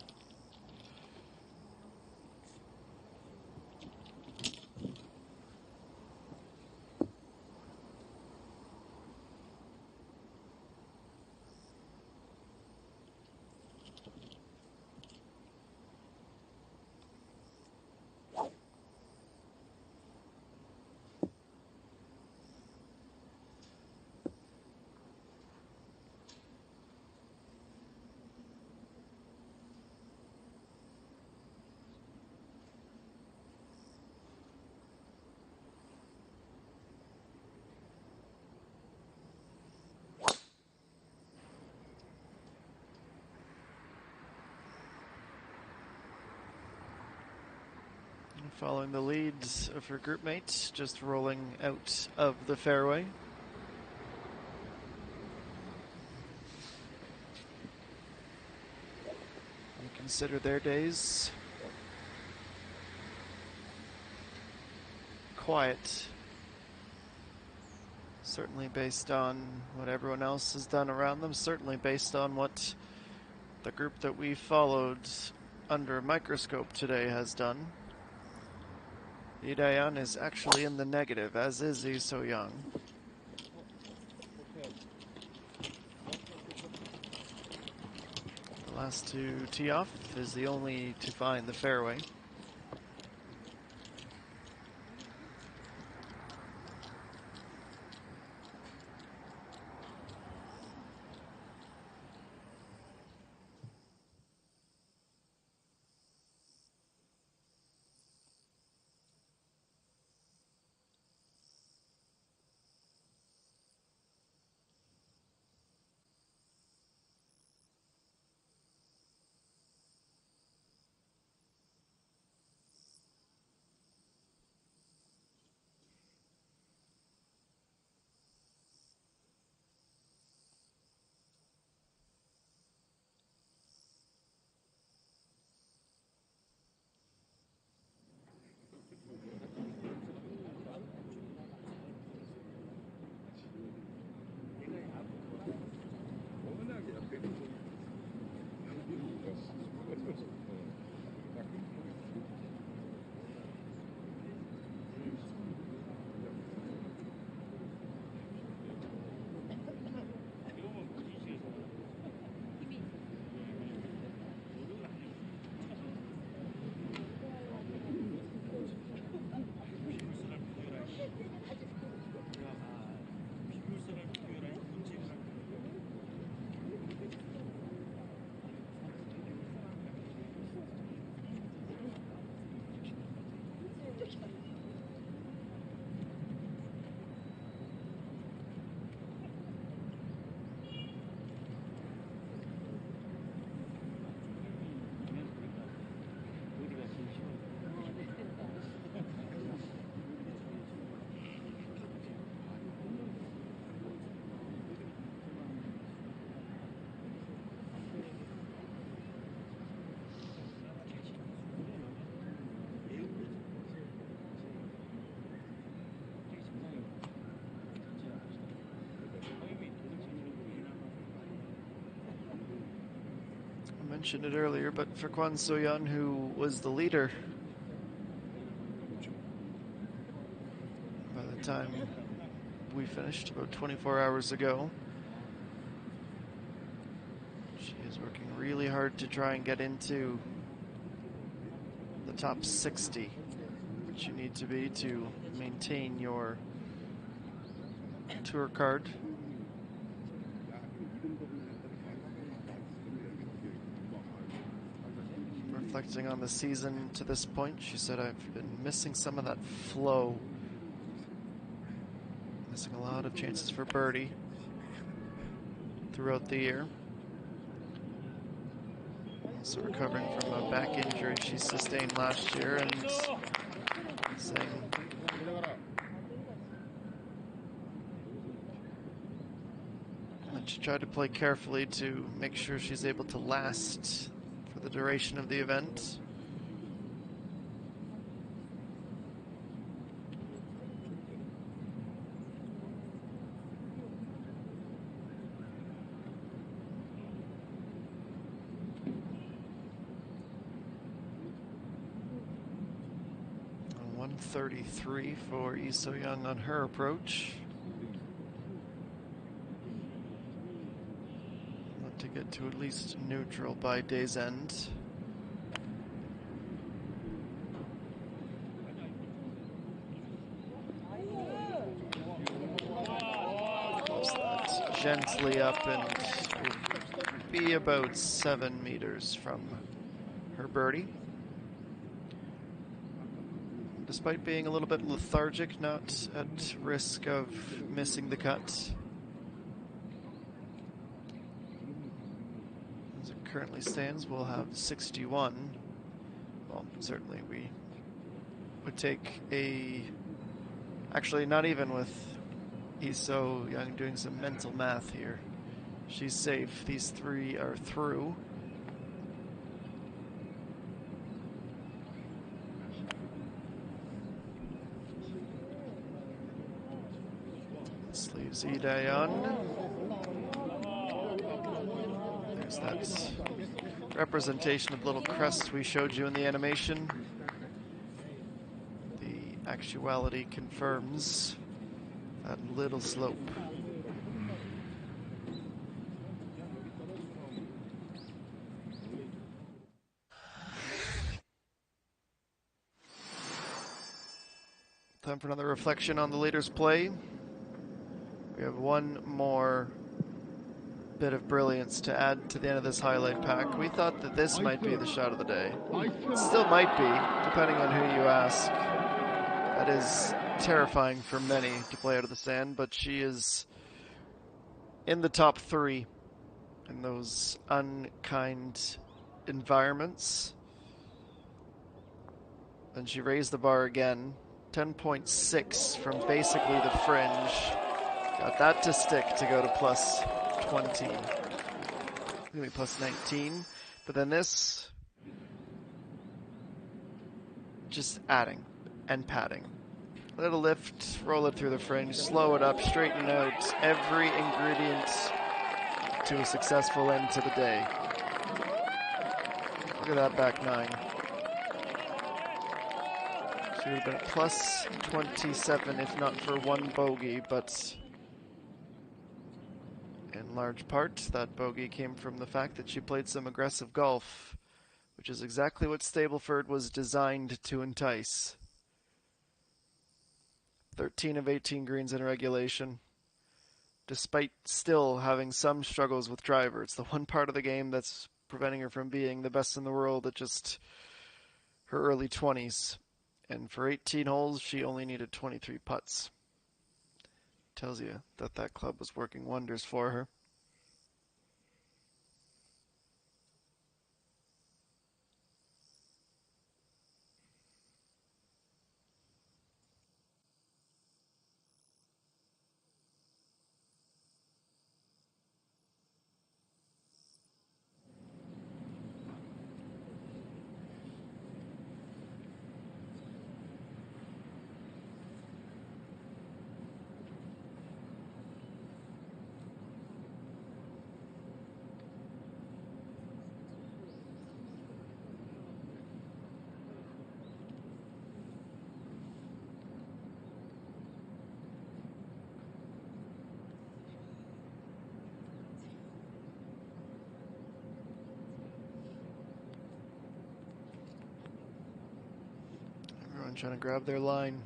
Following the leads of her group mates, just rolling out of the fairway. You consider their days quiet, certainly based on what everyone else has done around them, certainly based on what the group that we followed under a microscope today has done. Lee Daeyeon is actually in the negative, as is Lee So-young. The last to tee off is the only to find the fairway. mentioned it earlier, but for Kwon So-yeon, who was the leader by the time we finished about 24 hours ago, she is working really hard to try and get into the top 60, which you need to be to maintain your tour card. Reflecting on the season to this point, she said, I've been missing some of that flow. Missing a lot of chances for birdie throughout the year. Also recovering from a back injury she sustained last year, and saying that she tried to play carefully to make sure she's able to last for the duration of the event. On 133 for Lee So-young on her approach. To get to at least neutral by day's end. Close that gently up and will be about 7 meters from her birdie. Despite being a little bit lethargic, not at risk of missing the cut. Currently stands, we'll have 61. Well, certainly we would take a... Actually, not even with Lee So-young doing some mental math here. She's safe. These three are through. This leaves Lee Daeyeon. There's that representation of little crest we showed you in the animation. The actuality confirms that little slope. Time for another reflection on the leader's play. We have one more bit of brilliance to add to the end of this highlight pack. We thought that this might be the shot of the day. It still might be, depending on who you ask. That is terrifying for many to play out of the sand, but she is in the top 3 in those unkind environments. And she raised the bar again. 10.6 from basically the fringe. Got that to stick to go to plus 20. Maybe plus 19. But then this, just adding and padding. Little lift, roll it through the fringe, slow it up, straighten out. Every ingredient to a successful end to the day. Look at that back 9. She would have been at plus 27 if not for one bogey, but in large part, that bogey came from the fact that she played some aggressive golf, which is exactly what Stableford was designed to entice. 13 of 18 greens in regulation, despite still having some struggles with driver. It's the one part of the game that's preventing her from being the best in the world at just her early 20s. And for 18 holes, she only needed 23 putts. Tells you that that club was working wonders for her. trying to grab their line.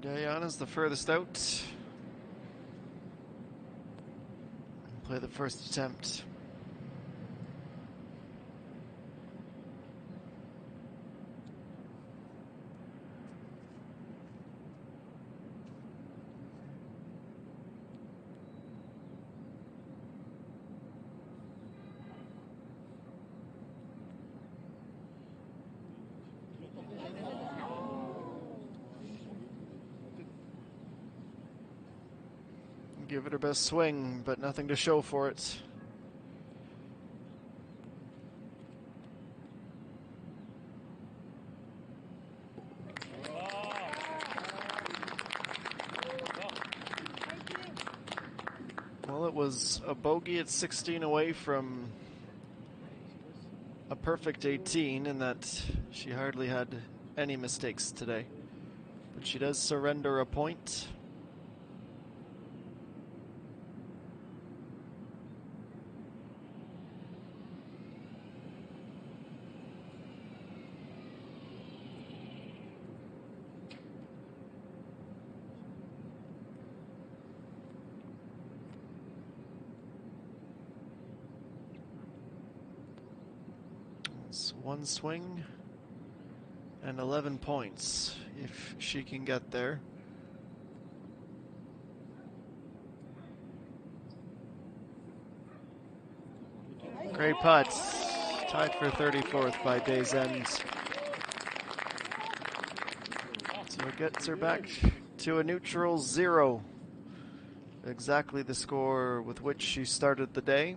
Dayan is the furthest out. Play the first attempt. Give it her best swing, but nothing to show for it. Well, it was a bogey at 16 away from a perfect 18 in that she hardly had any mistakes today. But she does surrender a point. It's one swing and 11 points if she can get there. Great putt. Tied for 34th by day's end. So it gets her back to a neutral 0. Exactly the score with which she started the day.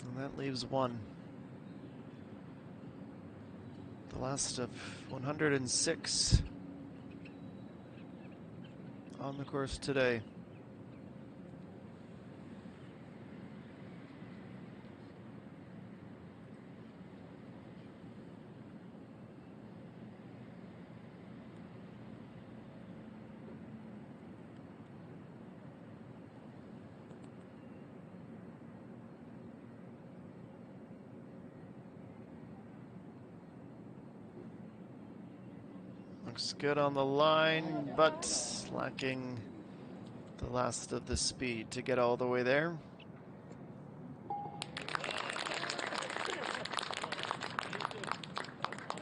And that leaves one. The last of 106 on the course today. Looks good on the line, but lacking the last of the speed to get all the way there.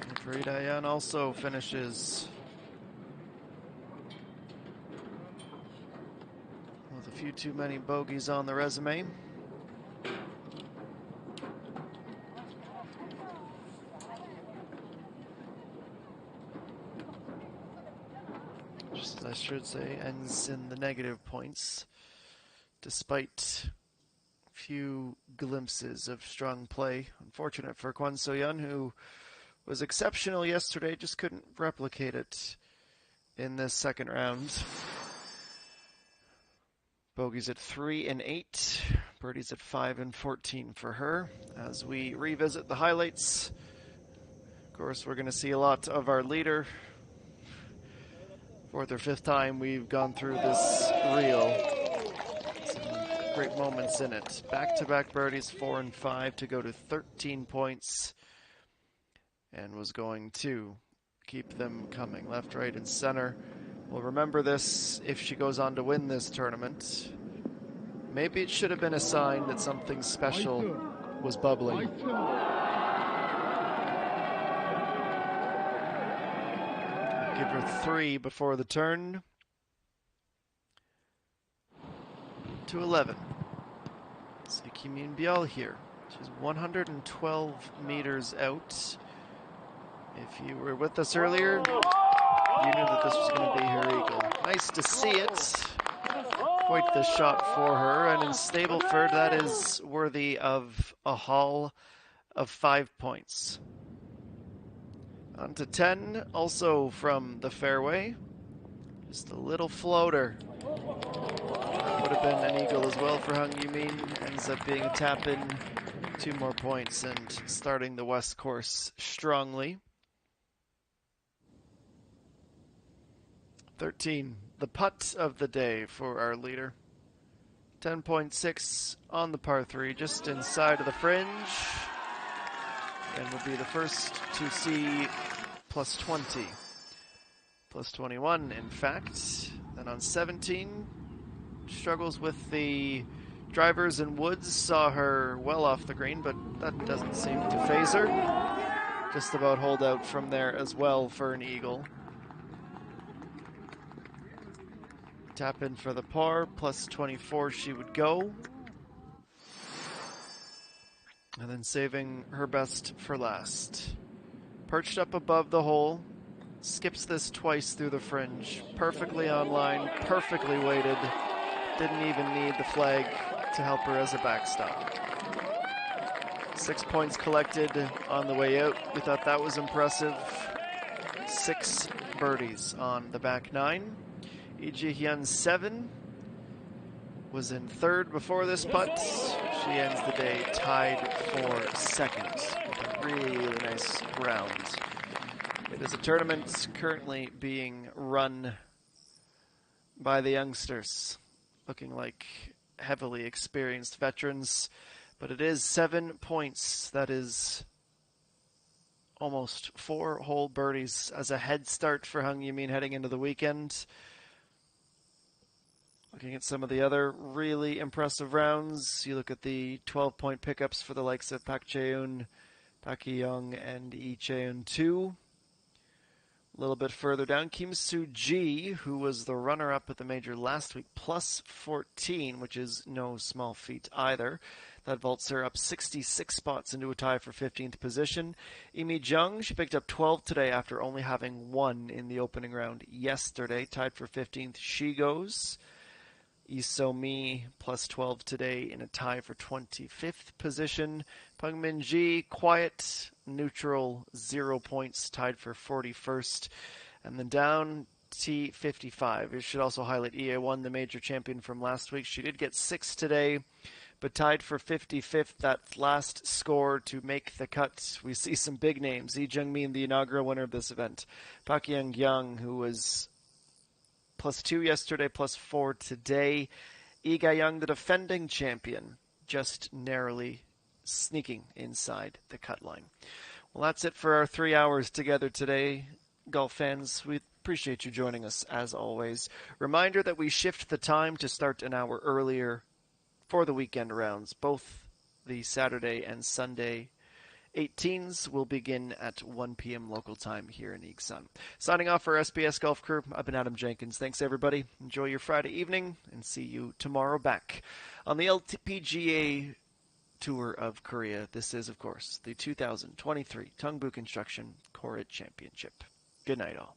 And Dayan also finishes with a few too many bogeys on the resume. Just as I should say, ends in the negative points, despite few glimpses of strong play. Unfortunate for Kwon So-yeon, who was exceptional yesterday, just couldn't replicate it in this second round. Bogeys at 3 and 8, birdies at 5 and 14 for her. As we revisit the highlights, of course, we're going to see a lot of our leader. Fourth or fifth time we've gone through this reel. Some great moments in it. Back-to-back birdies, 4 and 5 to go to 13 points. And was going to keep them coming left, right, and center. We'll remember this if she goes on to win this tournament. Maybe it should have been a sign that something special was bubbling. Give her 3 before the turn. To 11. See Kim Yoon-byul here. She's 112 meters out. If you were with us earlier, you knew that this was going to be her eagle. Nice to see it. Quite the shot for her. And in Stableford, that is worthy of a haul of 5 points. On to 10, also from the fairway. Just a little floater. would have been an eagle as well for Hung Yumin. Ends up being a tap-in, 2 more points, and starting the West course strongly. 13, the putt of the day for our leader. 10.6 on the par 3, just inside of the fringe, and would be the first to see plus 20. Plus 21, in fact. Then on 17, struggles with the drivers and woods, saw her well off the green, but that doesn't seem to phase her. Just about hold out from there as well for an eagle. Tap in for the par, plus 24 she would go. And then saving her best for last. Perched up above the hole, skips this twice through the fringe. Perfectly on line, perfectly weighted. Didn't even need the flag to help her as a backstop. 6 points collected on the way out. We thought that was impressive. 6 birdies on the back 9. Lee Ji-hyun 7 was in 3rd before this putt. She ends the day tied for 2nd with a really nice round. It is a tournament currently being run by the youngsters, looking like heavily experienced veterans, but it is 7 points. That is almost 4 whole birdies as a head start for Hung Yumin heading into the weekend. Looking at some of the other really impressive rounds, you look at the 12-point pickups for the likes of Park Jae-eun, Park Hee-young, and Lee Chae-eun 2. A little bit further down, Kim Soo-ji, who was the runner-up at the major last week, plus 14, which is no small feat either. That vaults her up 66 spots into a tie for 15th position. Imi Jung, she picked up 12 today after only having 1 in the opening round yesterday. Tied for 15th, she goes. Lee So-mi plus 12 today in a tie for 25th position. Peng Min-ji, quiet, neutral, 0 points, tied for 41st. And then down T55. We should also highlight EA1, the major champion from last week. She did get 6 today, but tied for 55th. That last score to make the cut. We see some big names. Lee Jung-min, the inaugural winner of this event. Park Young, who was plus 2 yesterday, plus 4 today. Lee Ga-young, the defending champion, just narrowly sneaking inside the cut line. Well, that's it for our 3 hours together today, golf fans. We appreciate you joining us as always. Reminder that we shift the time to start an hour earlier for the weekend rounds. Both the Saturday and Sunday 18s will begin at 1 p.m. local time here in Iksan. Signing off for SBS Golf Crew, I've been Adam Jenkins. Thanks, everybody. Enjoy your Friday evening, and see you tomorrow back on the KLPGA Tour of Korea. This is, of course, the 2023 Dongbu Construction KOREIT Championship. Good night, all.